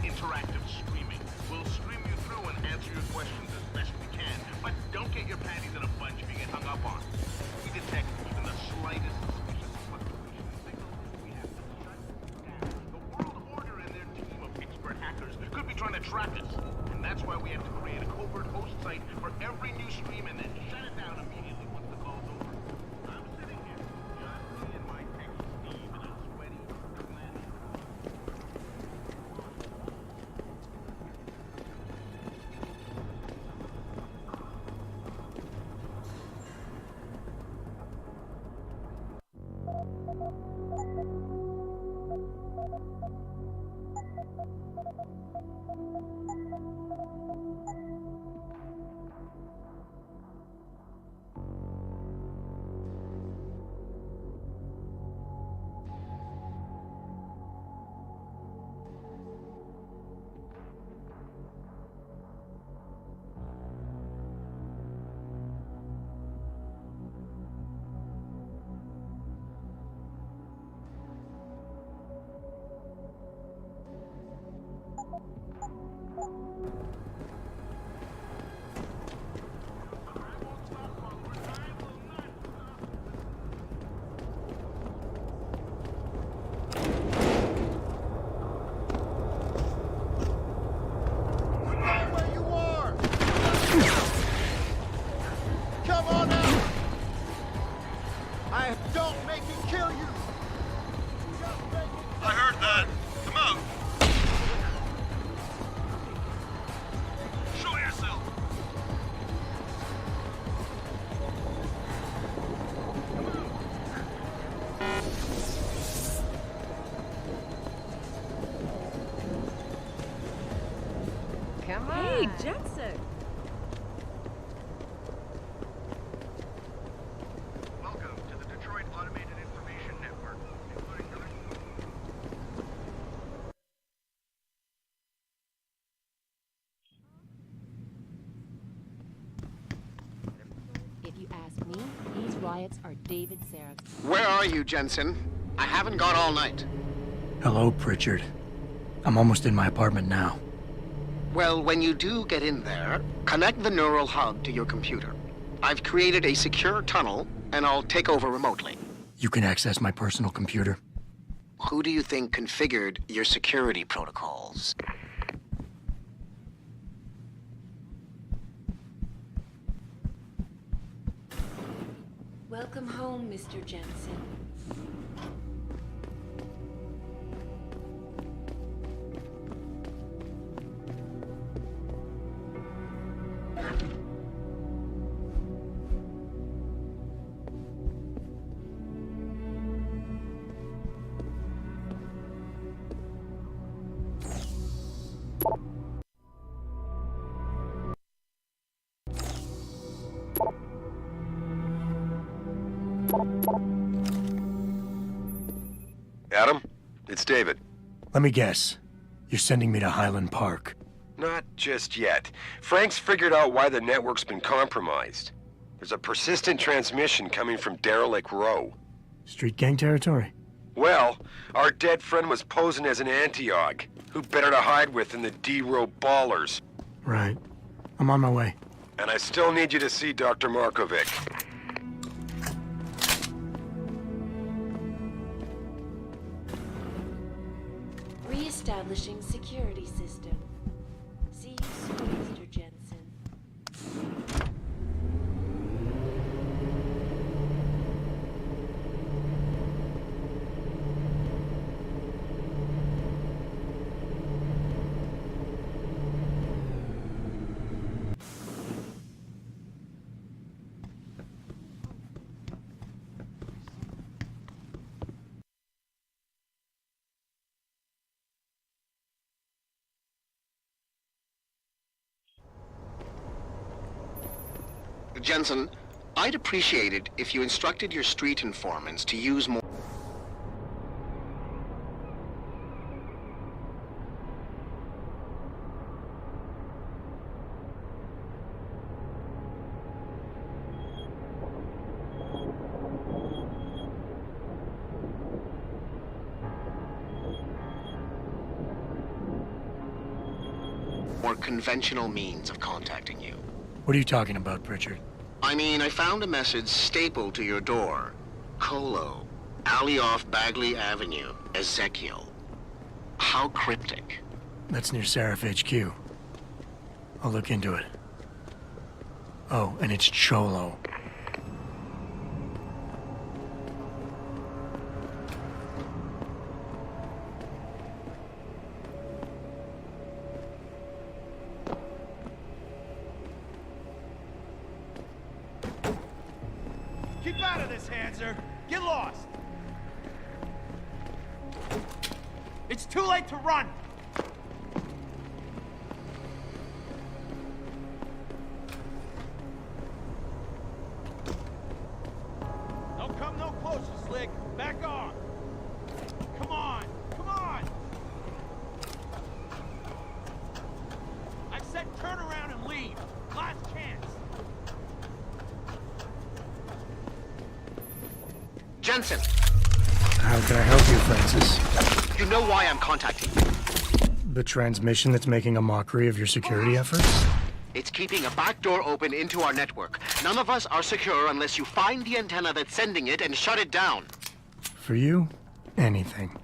S21: Interactive streaming. We'll stream you through and answer your questions as best we can, but don't get your panties in a bunch if you get hung up on. We detect even the slightest suspicious fluctuation in signals. We have to shut down. The World Order and their team of expert hackers could be trying to track us, and that's why we have to create a covert host site for every new stream and then shut it down immediately once the call's over. I'm sitting here, just me and my tech Steve, and I'm sweaty.
S6: Jetson!
S11: Welcome to the Detroit Automated Information Network, including
S4: If you ask me, these riots are David Sarah's.
S11: Where are you, Jensen? I haven't got all night.
S2: Hello, Pritchard. I'm almost in my apartment now.
S11: Well, when you do get in there, connect the neural hub to your computer. I've created a secure tunnel, and I'll take over remotely.
S2: You can access my personal computer.
S11: Who do you think configured your security protocols?
S16: Welcome home, Mr. Jensen.
S18: Adam, it's David.
S2: Let me guess. You're sending me to Highland Park.
S18: Not just yet. Frank's figured out why the network's been compromised. There's a persistent transmission coming from Derelict Row.
S2: Street gang territory?
S18: Well, our dead friend was posing as an Antioch. Who better to hide with than the D-Row ballers?
S2: Right. I'm on my way.
S18: And I still need you to see Dr. Markovic.
S16: Re-establishing security system. See you soon, Mr. Jensen.
S11: Jensen, I'd appreciate it if you instructed your street informants to use more... more conventional means of contacting you.
S2: What are you talking about, Pritchard?
S11: I mean, I found a message stapled to your door. Colo, alley off Bagley Avenue, Ezekiel. How cryptic.
S2: That's near Seraph HQ. I'll look into it. Oh, and it's Cholo.
S15: Keep out of this, Hanser! Get lost! It's too late to run! Don't come no closer, Slick. Back off! Come on! Come on! I said turn around and leave. Last chance.
S11: Jensen!
S2: How can I help you, Francis?
S11: You know why I'm contacting you.
S2: The transmission that's making a mockery of your security efforts?
S11: It's keeping a back door open into our network. None of us are secure unless you find the antenna that's sending it and shut it down.
S2: For you, anything.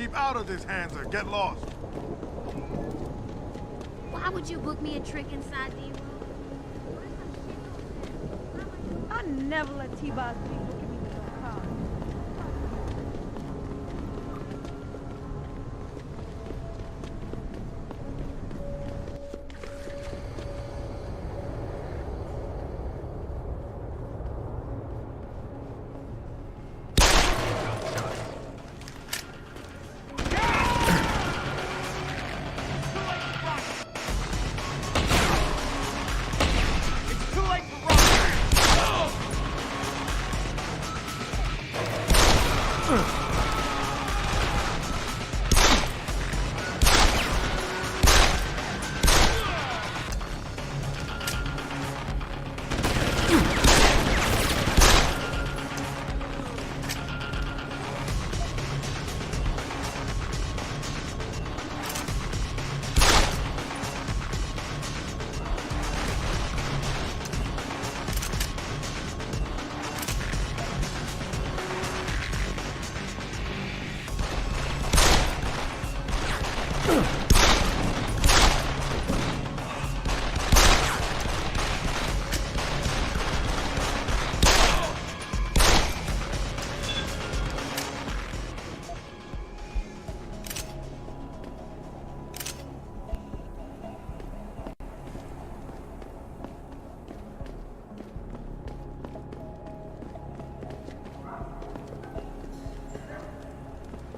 S15: Keep out of this, Hansa. Get lost.
S9: Why would you book me a trick inside the room?
S6: I never let T-Boss people give me no car.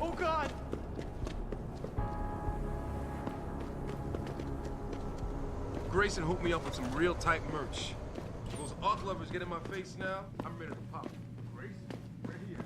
S15: Oh, God!
S22: Grayson hooked me up with some real tight merch. Those arc lovers get in my face now, I'm ready to pop. Grayson, right here.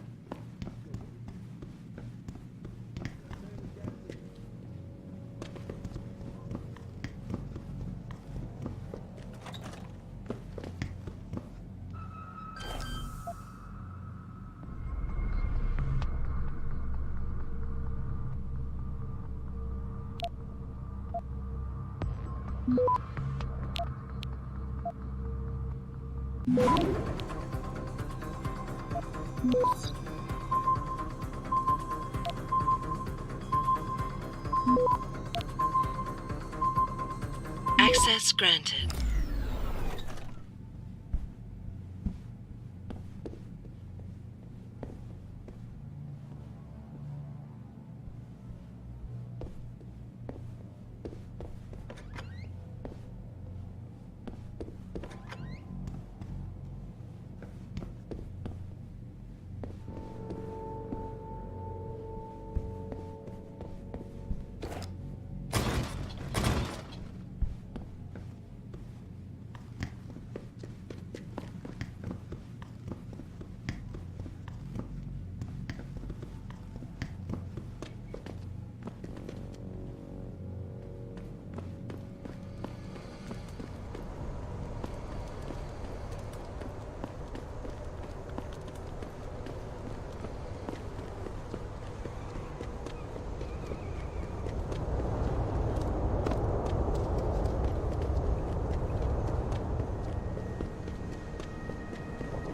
S1: Access granted.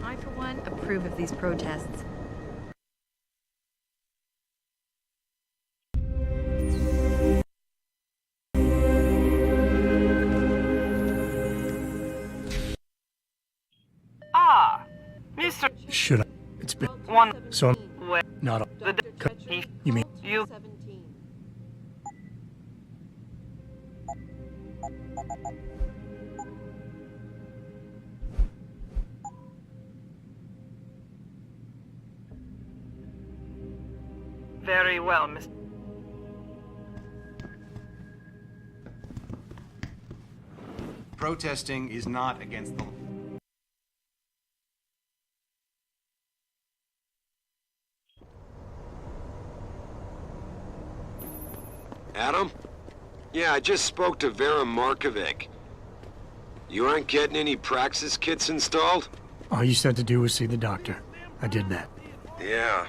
S3: I, for one, approve of these protests.
S23: Ah, Mr.
S2: Should I? It's been
S23: One.
S2: so I'm
S23: Where
S2: not a.
S23: the
S2: You mean
S23: you? Very well, Mr.
S19: Protesting is not against the law.
S18: Adam? Yeah, I just spoke to Vera Markovic. You aren't getting any Praxis kits installed?
S2: all you said to do was see the doctor. I did that.
S18: Yeah.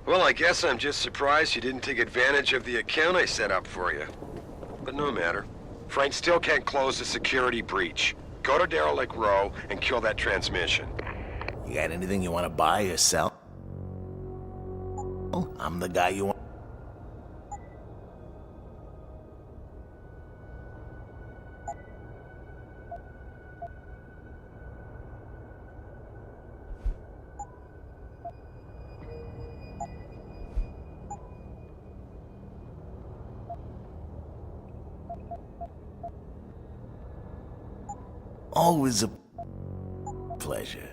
S18: Well, I guess I'm just surprised you didn't take advantage of the account I set up for you. But no matter. Frank still can't close the security breach. Go to Derelict Row and kill that transmission.
S17: You got anything you want to buy or sell? I'm the guy you want. Always a pleasure.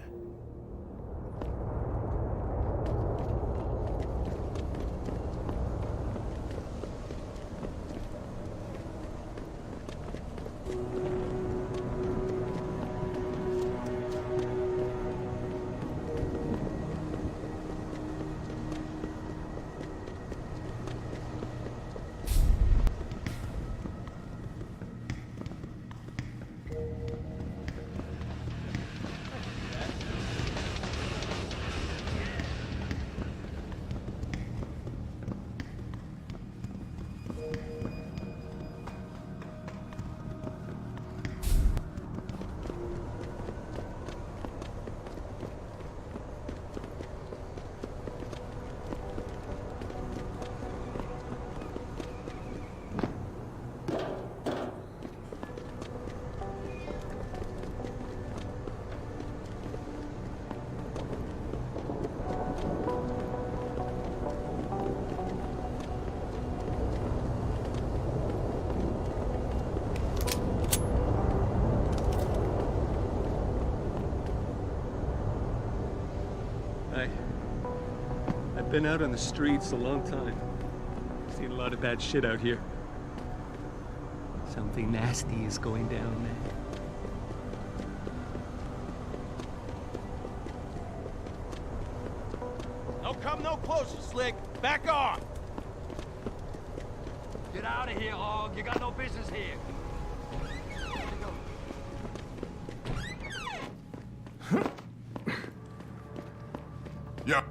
S5: I've been out on the streets a long time. Seen a lot of bad shit out here. Something nasty is going down, man.
S15: No come no closer, Slick. Back off! Get out of here, Hog. You got no business here.
S14: Yeah.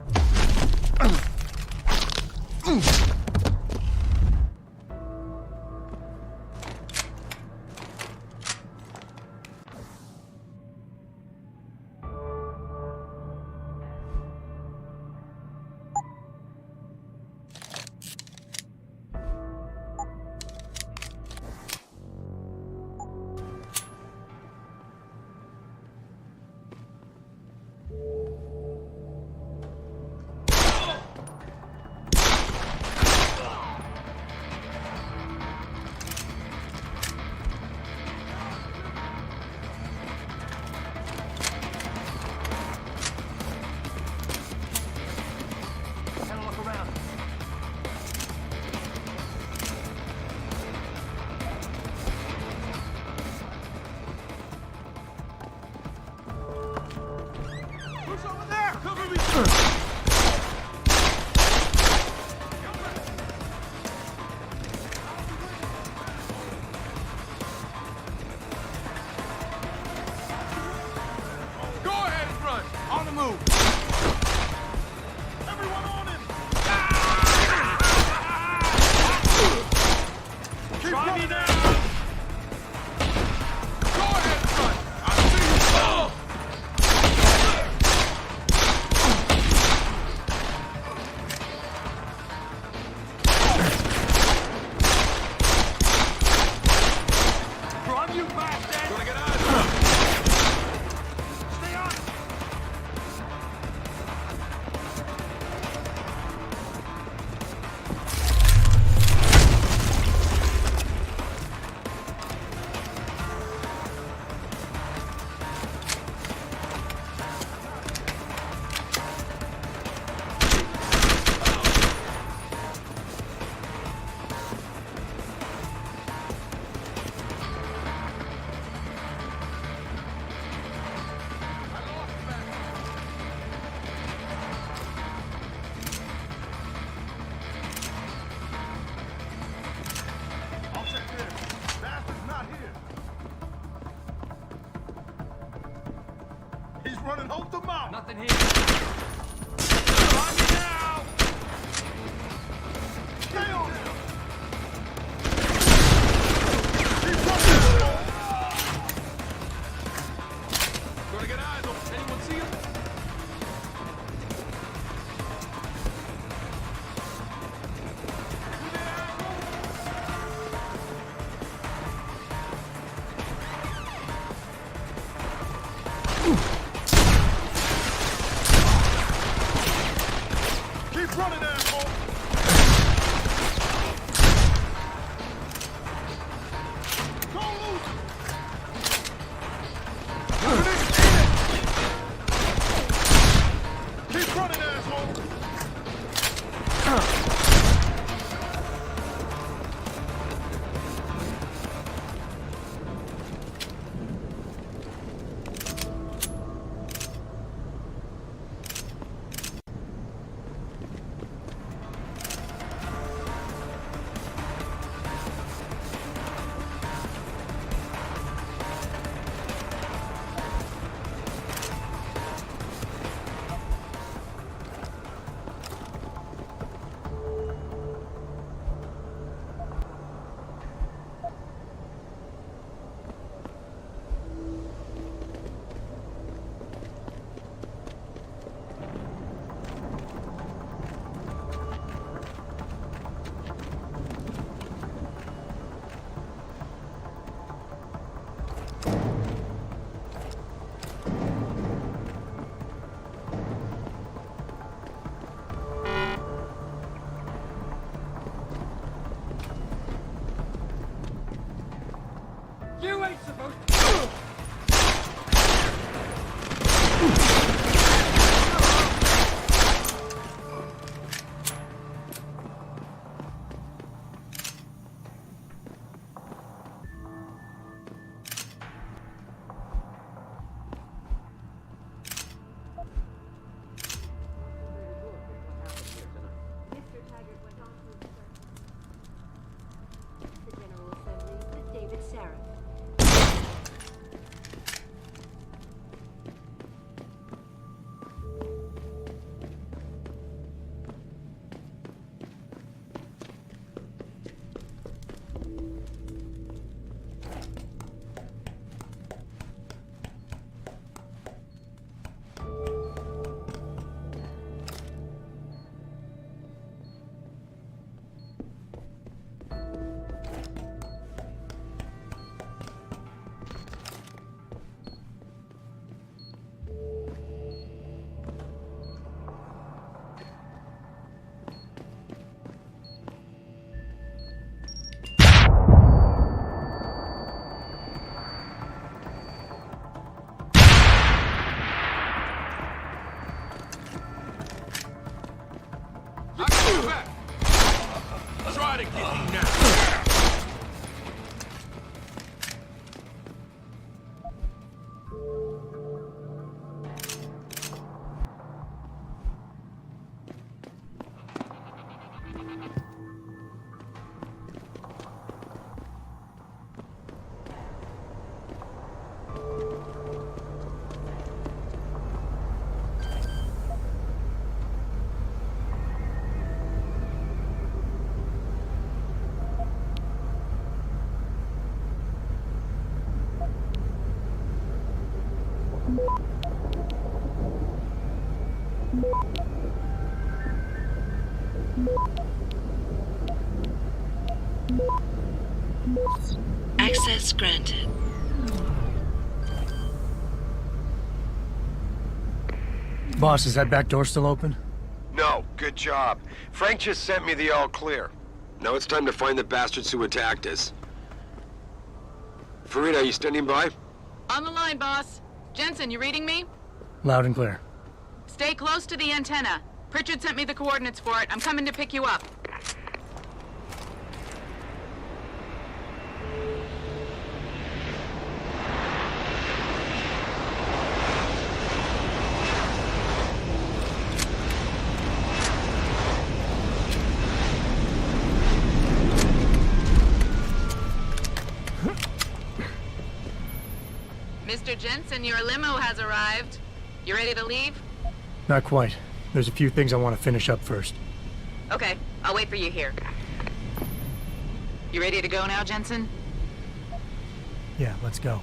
S15: Running home to mouth. Nothing here. Stay on him. Gonna get eyes on him. Anyone see him? You ain't supposed to...
S16: The General Assembly with David Sarah.
S15: Try to get me now.
S1: Access granted.
S2: Boss, is that back door still open?
S18: No, good job. Frank just sent me the all clear. Now it's time to find the bastards who attacked us. Farida, are you standing by?
S8: On the line, boss. Jensen, you reading me?
S2: Loud and clear.
S8: Stay close to the antenna. Pritchard sent me the coordinates for it. I'm coming to pick you up. Mr. Jensen, your limo has arrived. You ready to leave?
S2: Not quite. There's a few things I want to finish up first.
S8: Okay, I'll wait for you here. You ready to go now, Jensen?
S2: Yeah, let's go.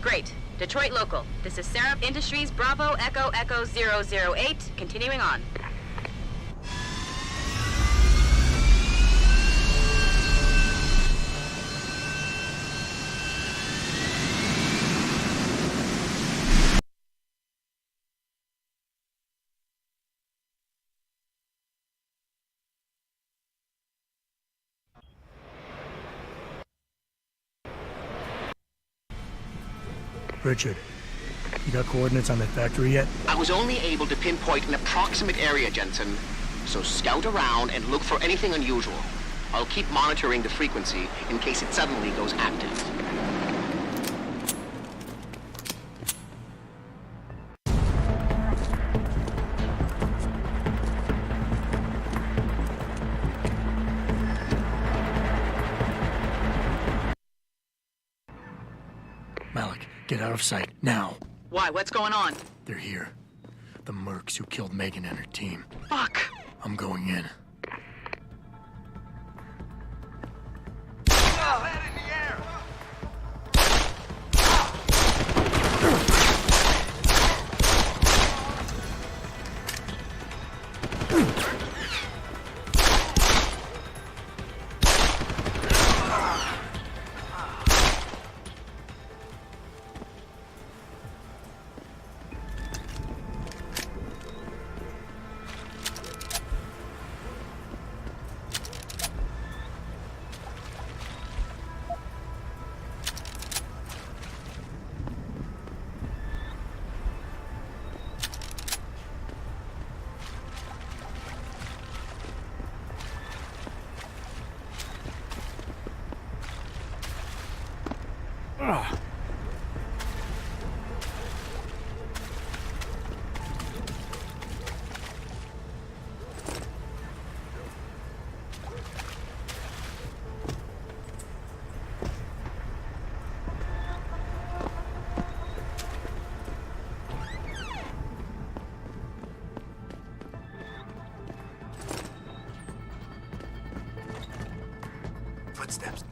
S8: Great. Detroit local. This is Sarah Industries Bravo Echo Echo 008. Continuing on.
S2: Richard, you got coordinates on that factory yet?
S11: I was only able to pinpoint an approximate area, Jensen. So scout around and look for anything unusual. I'll keep monitoring the frequency in case it suddenly goes active.
S2: Malik, get out of sight, now.
S8: Why? What's going on?
S2: They're here. The mercs who killed Megan and her team.
S8: Fuck!
S2: I'm going in.
S15: Footsteps.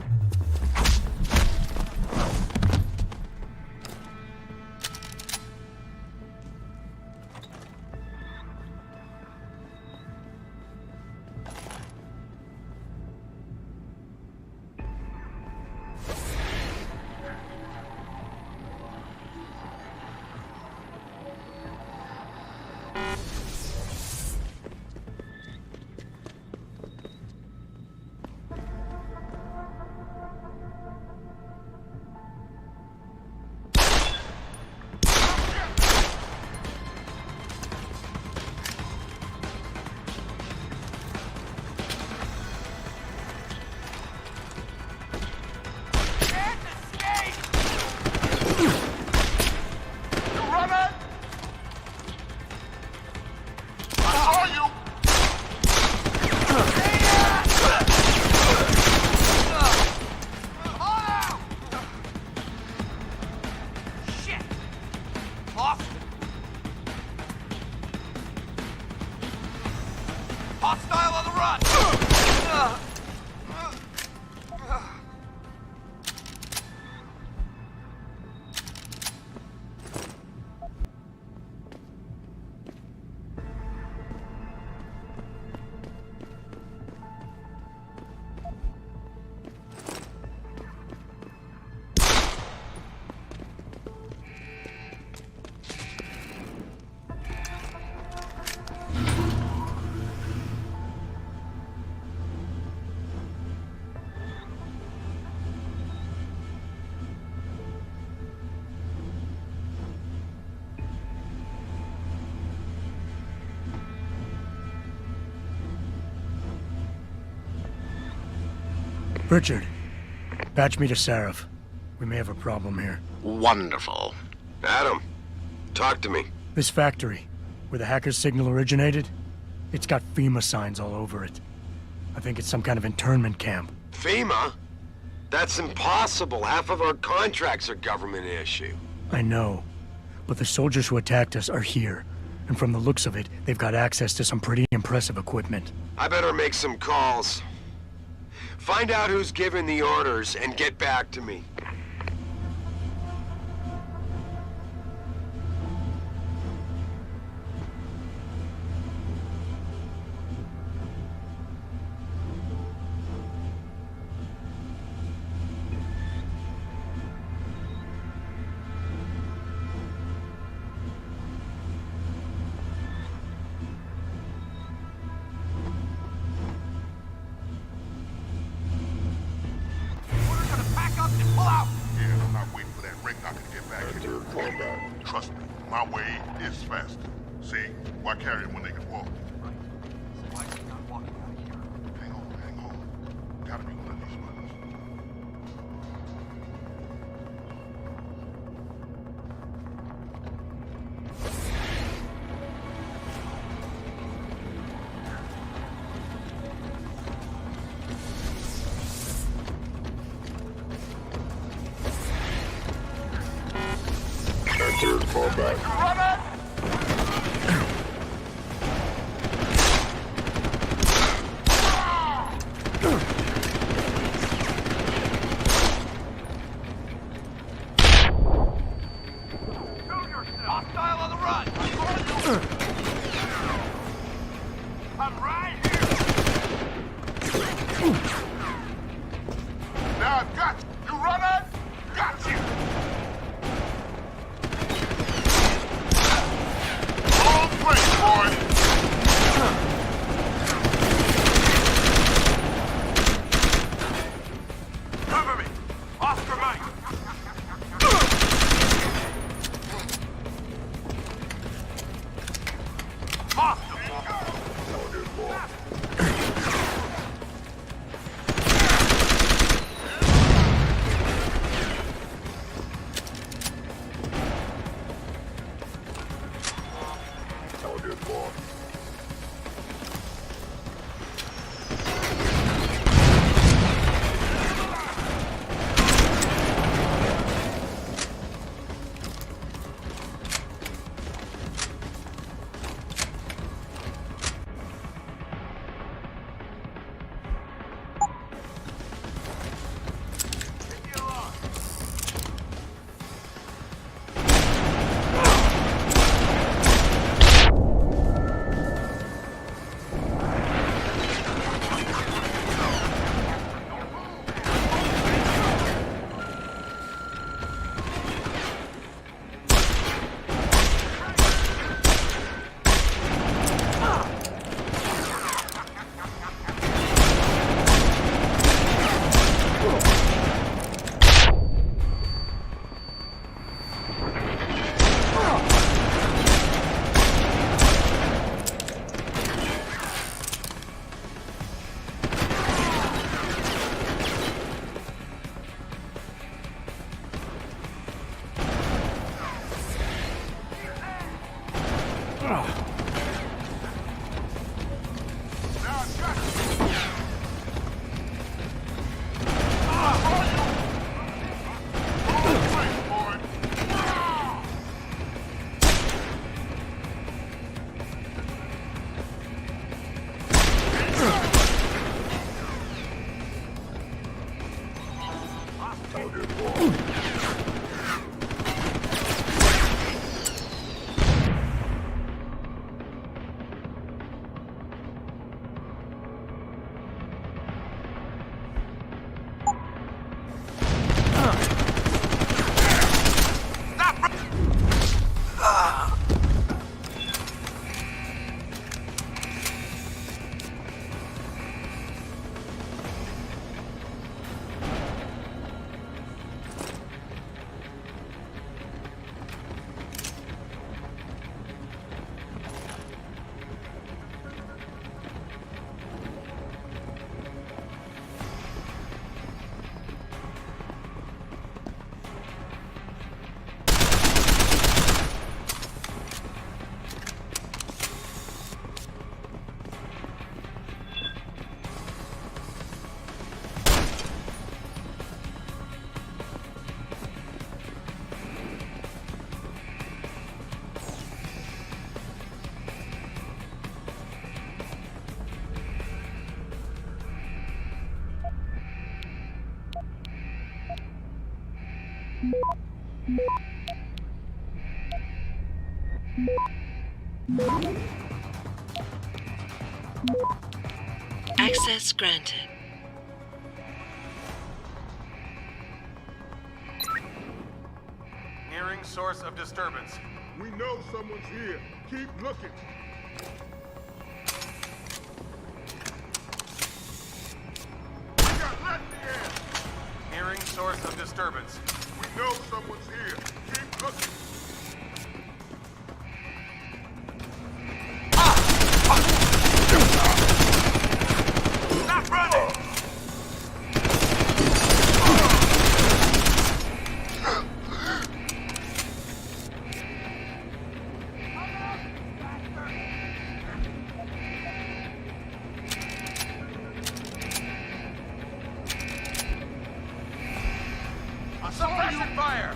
S17: Hostile on the run!
S2: Richard, patch me to Sarif. We may have a problem here.
S11: Wonderful.
S18: Adam, talk to me.
S2: This factory, where the hacker's signal originated, it's got FEMA signs all over it. I think it's some kind of internment camp.
S18: FEMA? That's impossible. Half of our contracts are government issue.
S2: I know, but the soldiers who attacked us are here. And from the looks of it, they've got access to some pretty impressive equipment.
S18: I better make some calls. Find out who's giving the orders and get back to me.
S7: Trust me, my way is faster. See, why carry it when they can walk? Enter combat.
S15: Hostile on the run! I'm right here! Now I've got you! You running? Got you! All place, boy! Cover me! Oscar Mike!
S1: Access granted.
S15: Nearing source of disturbance.
S21: We know someone's here. Keep looking. We got lead in the air.
S15: Nearing source of disturbance.
S21: We know someone's here. Keep looking.
S15: Stop running! Suppression fire!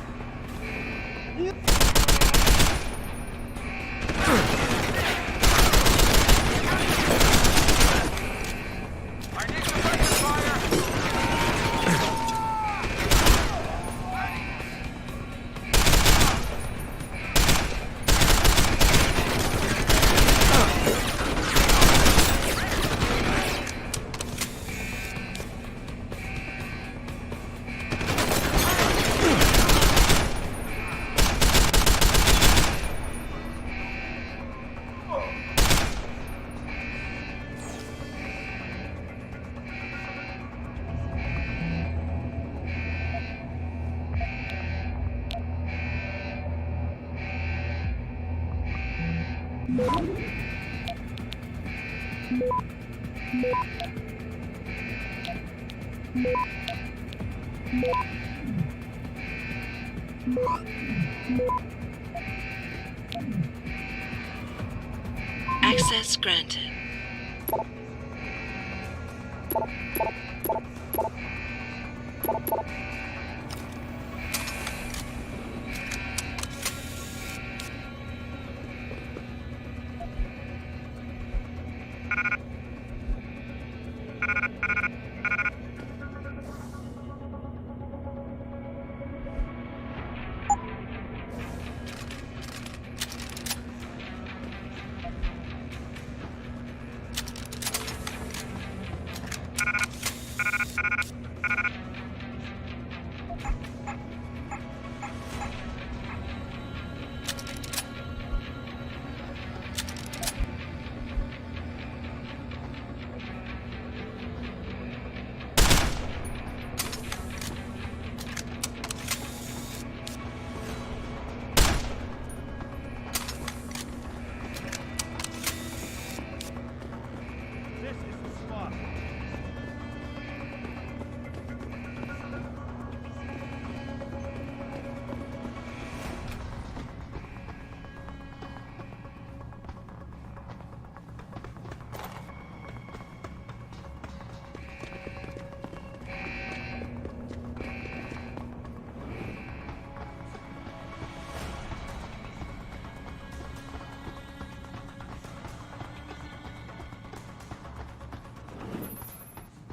S1: Access granted.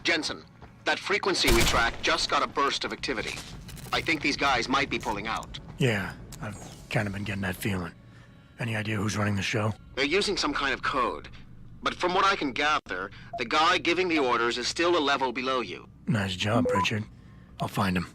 S11: Jensen, that frequency we tracked just got a burst of activity. I think these guys might be pulling out.
S2: Yeah, I've kind of been getting that feeling. Any idea who's running the show?
S11: They're using some kind of code. But from what I can gather, the guy giving the orders is still a level below you.
S2: Nice job, Richard. I'll find him.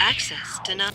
S1: Access denied.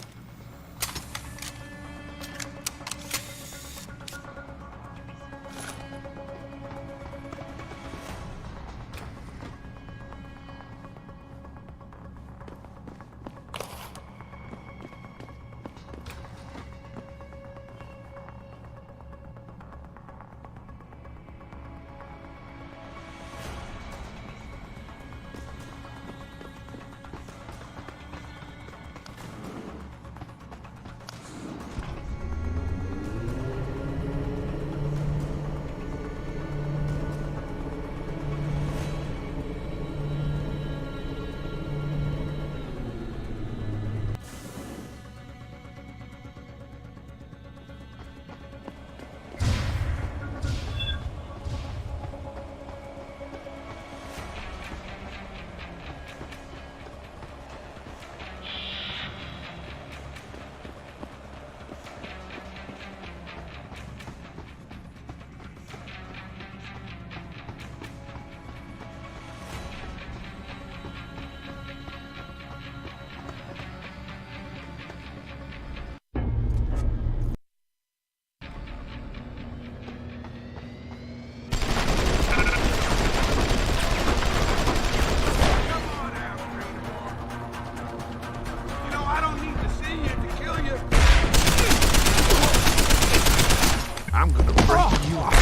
S15: I'm gonna break you off.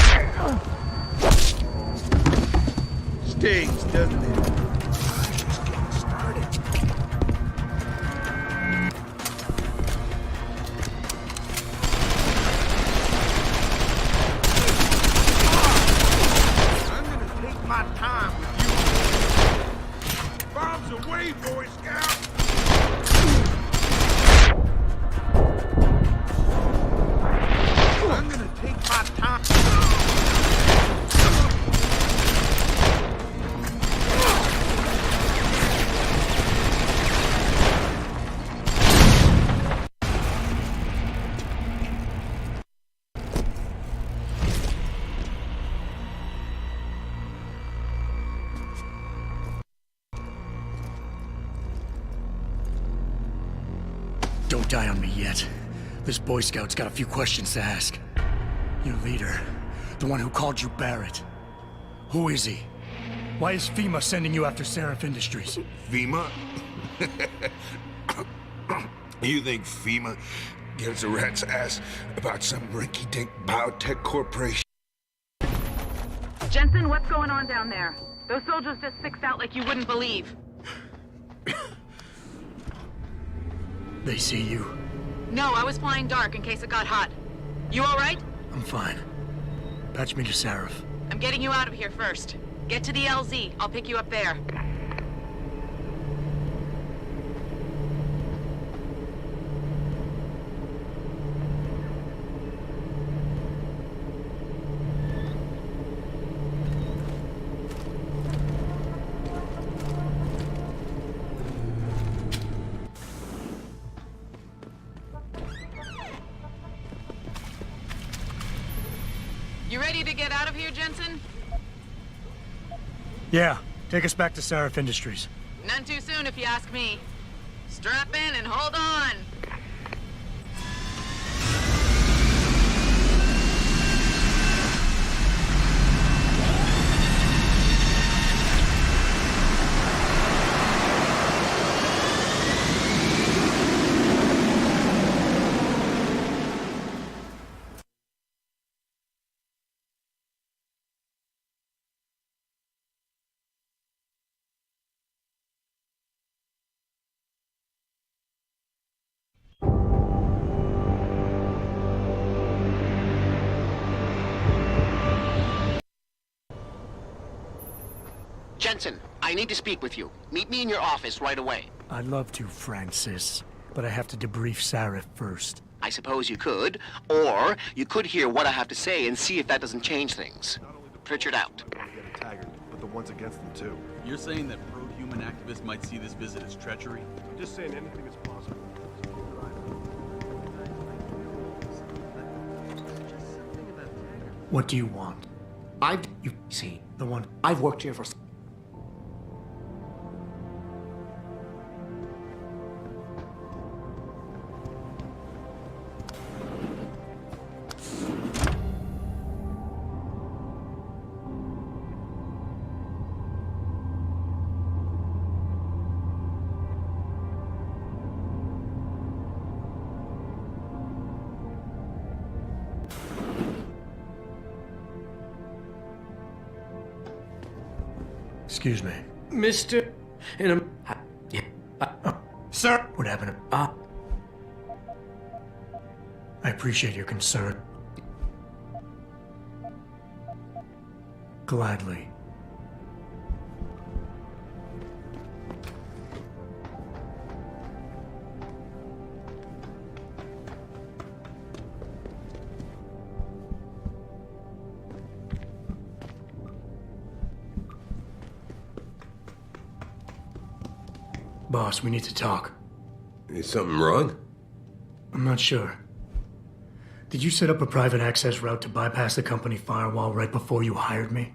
S15: Stings, doesn't it? Just getting started. I'm gonna take my time with you. Bombs away, Boy Scout! I'm gonna take my time.
S2: Don't die on me yet. This Boy Scout's got a few questions to ask. Your leader, the one who called you Barrett. Who is he? Why is FEMA sending you after Seraph Industries?
S7: FEMA? You think FEMA gives a rat's ass about some rinky-dink biotech corporation?
S8: Jensen, what's going on down there? Those soldiers just sixed out like you wouldn't believe.
S2: They see you.
S8: No, I was flying dark in case it got hot. You all right?
S2: I'm fine. Patch me to Seraph.
S8: I'm getting you out of here first. Get to the LZ. I'll pick you up there. You ready to get out of here, Jensen?
S2: Yeah, take us back to Seraph Industries.
S8: None too soon, if you ask me. Strap in and hold on.
S11: Jensen, I need to speak with you. Meet me in your office right away.
S2: I'd love to, Francis, but I have to debrief Seraph first.
S11: I suppose you could, or you could hear what I have to say and see if that doesn't change things. Pritchard out.
S10: Taggart, but the ones against them too.
S12: You're saying that pro-human activists might see this visit as treachery?
S10: I'm just saying anything is possible.
S2: What do you want?
S11: You see,
S2: the one...
S11: I've worked here for...
S2: Excuse me.
S17: Mr.
S2: Sir! What happened? I appreciate your concern. Gladly. Boss, we need to talk.
S15: Is something wrong?
S2: I'm not sure. Did you set up a private access route to bypass the company firewall right before you hired me?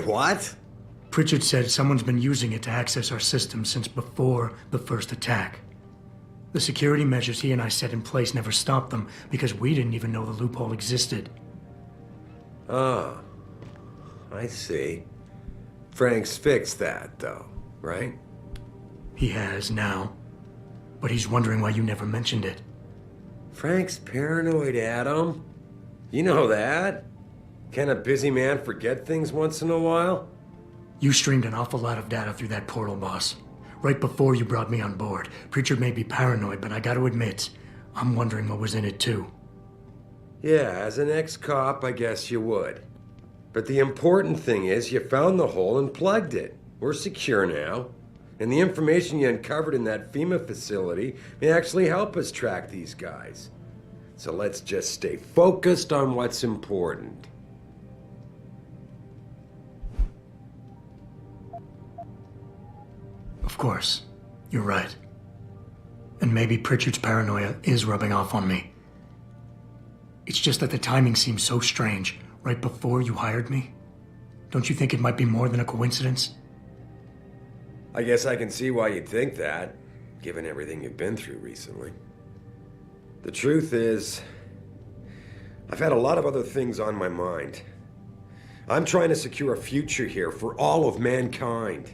S15: What?
S2: Pritchard said someone's been using it to access our system since before the first attack. The security measures he and I set in place never stopped them because we didn't even know the loophole existed.
S15: Oh, I see. Frank's fixed that, though, right?
S2: He has now, but he's wondering why you never mentioned it.
S15: Frank's paranoid, Adam. You know that. Can a busy man forget things once in a while?
S2: You streamed an awful lot of data through that portal, boss. Right before you brought me on board. Pritchard may be paranoid, but I gotta admit, I'm wondering what was in it too.
S15: Yeah, as an ex-cop, I guess you would. But the important thing is you found the hole and plugged it. We're secure now. And the information you uncovered in that FEMA facility may actually help us track these guys. So let's just stay focused on what's important.
S2: Of course, you're right. And maybe Pritchard's paranoia is rubbing off on me. It's just that the timing seems so strange, right before you hired me. Don't you think it might be more than a coincidence?
S15: I guess I can see why you'd think that. given everything you've been through recently. The truth is, I've had a lot of other things on my mind. I'm trying to secure a future here for all of mankind.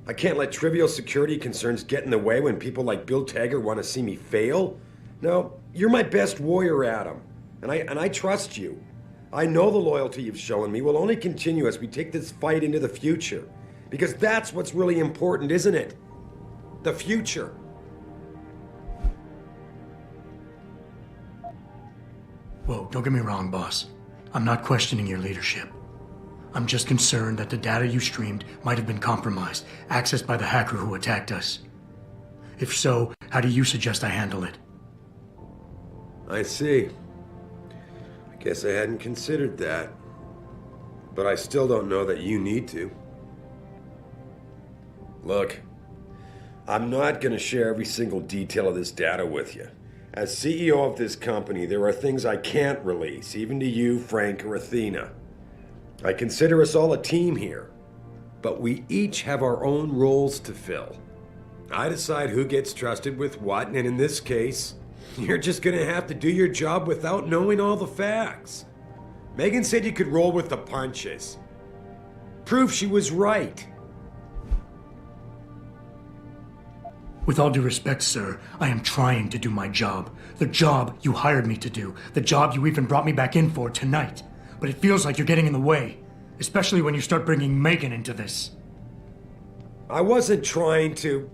S15: I can't let trivial security concerns get in the way when people like Bill Taggart want to see me fail. No, you're my best warrior, Adam, and I trust you. I know the loyalty you've shown me will only continue as we take this fight into the future. Because that's what's really important, isn't it? The future.
S2: Whoa, don't get me wrong, boss. I'm not questioning your leadership. I'm just concerned that the data you streamed might have been compromised, accessed by the hacker who attacked us. If so, how do you suggest I handle it?
S15: I see. I guess I hadn't considered that. But I still don't know that you need to. Look, I'm not going to share every single detail of this data with you. As CEO of this company, there are things I can't release, even to you, Frank, or Athena. I consider us all a team here, but we each have our own roles to fill. I decide who gets trusted with what, and in this case, you're just going to have to do your job without knowing all the facts. Megan said you could roll with the punches. Proof she was right.
S2: With all due respect, sir, I am trying to do my job. The job you hired me to do. The job you even brought me back in for tonight. But it feels like you're getting in the way. Especially when you start bringing Megan into this.
S15: I wasn't trying to...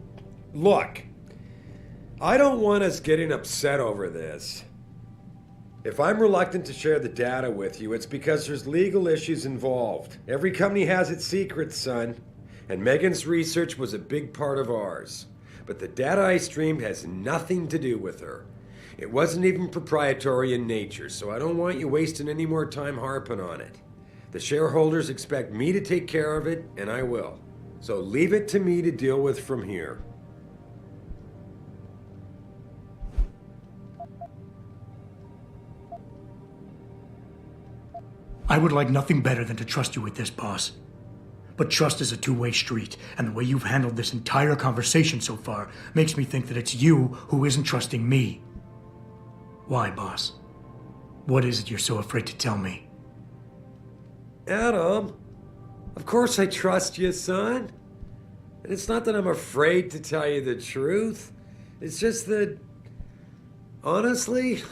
S15: Look, I don't want us getting upset over this. If I'm reluctant to share the data with you, it's because there's legal issues involved. Every company has its secrets, son. And Megan's research was a big part of ours. But the data I streamed has nothing to do with her. It wasn't even proprietary in nature, so I don't want you wasting any more time harping on it. The shareholders expect me to take care of it, and I will. So leave it to me to deal with from here.
S2: I would like nothing better than to trust you with this, boss. But trust is a two-way street, and the way you've handled this entire conversation so far makes me think that it's you who isn't trusting me. Why, boss? What is it you're so afraid to tell me?
S15: Adam, of course I trust you, son. And it's not that I'm afraid to tell you the truth. It's just that, honestly,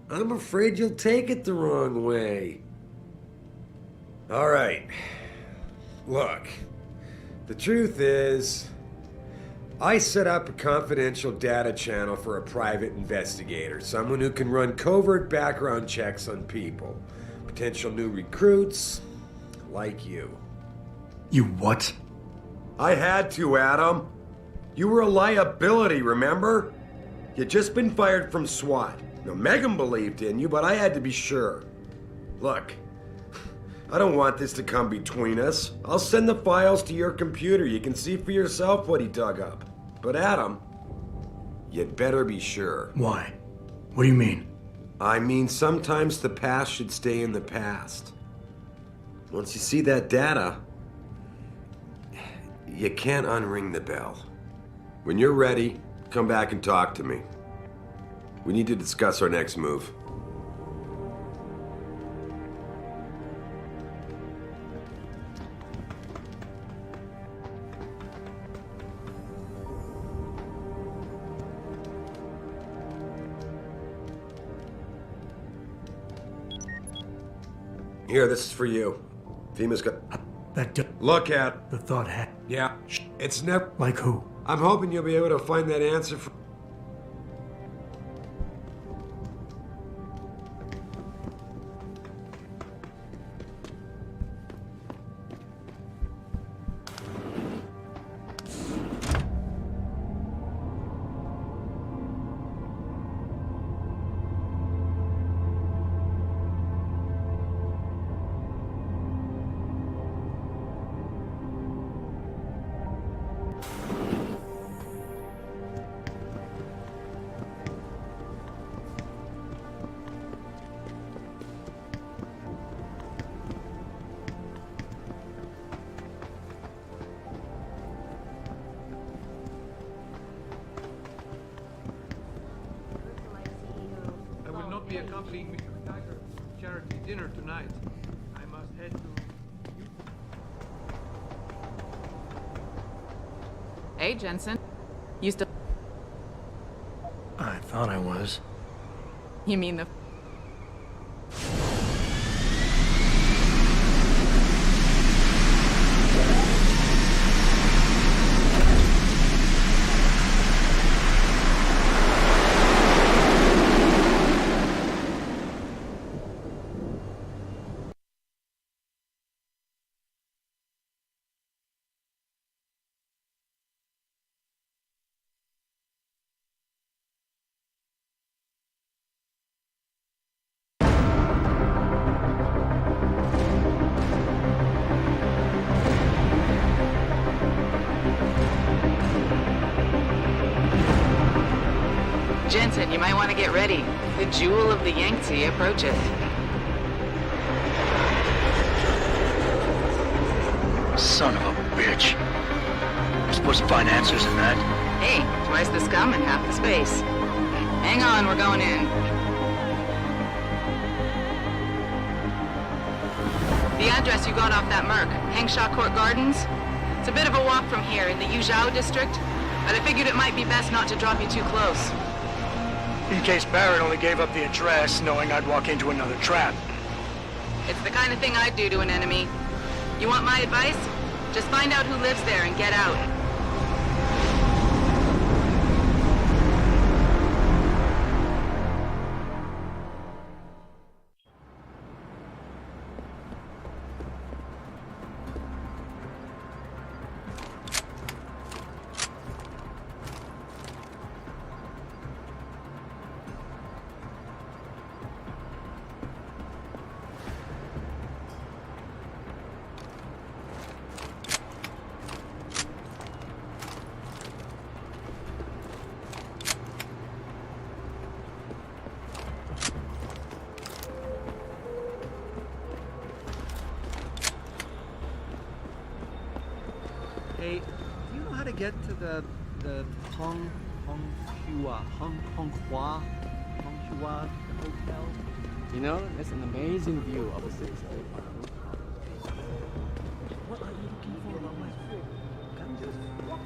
S15: I'm afraid you'll take it the wrong way. All right. Look, the truth is, I set up a confidential data channel for a private investigator, someone who can run covert background checks on people, potential new recruits, like you.
S2: You what?
S15: I had to, Adam. You were a liability, remember? You'd just been fired from SWAT. Now, Megan believed in you, but I had to be sure. Look, I don't want this to come between us. I'll send the files to your computer. You can see for yourself what he dug up. But Adam, you'd better be sure.
S2: Why? What do you mean?
S15: I mean, sometimes the past should stay in the past. Once you see that data, you can't unring the bell. When you're ready, come back and talk to me. We need to discuss our next move. Here, this is for you. FEMA's got... Look at...
S2: The thought hat.
S15: Yeah, it's never...
S2: Like who?
S15: I'm hoping you'll be able to find that answer for...
S4: be accompanying Mr. Tiger's charity dinner tonight. I must head to...
S13: Hey, Jensen. You still...
S2: I thought I was.
S13: You mean the...
S8: Jensen, you might want to get ready. The jewel of the Yangtze approacheth.
S20: Son of a bitch. We're supposed to find answers in that.
S8: Hey, twice the scum and half the space. Hang on, we're going in. The address you got off that Merc, Hengshaw Court Gardens? It's a bit of a walk from here in the Yuzhou district, but I figured it might be best not to drop you too close.
S2: In case Barrett only gave up the address, knowing I'd walk into another trap.
S8: It's the kind of thing I'd do to an enemy. You want my advice? Just find out who lives there and get out.
S19: Hey, do you know how to get to the Honghua hotel? You know, it's an amazing view of the city. What are you looking for on my trip? Come just walk.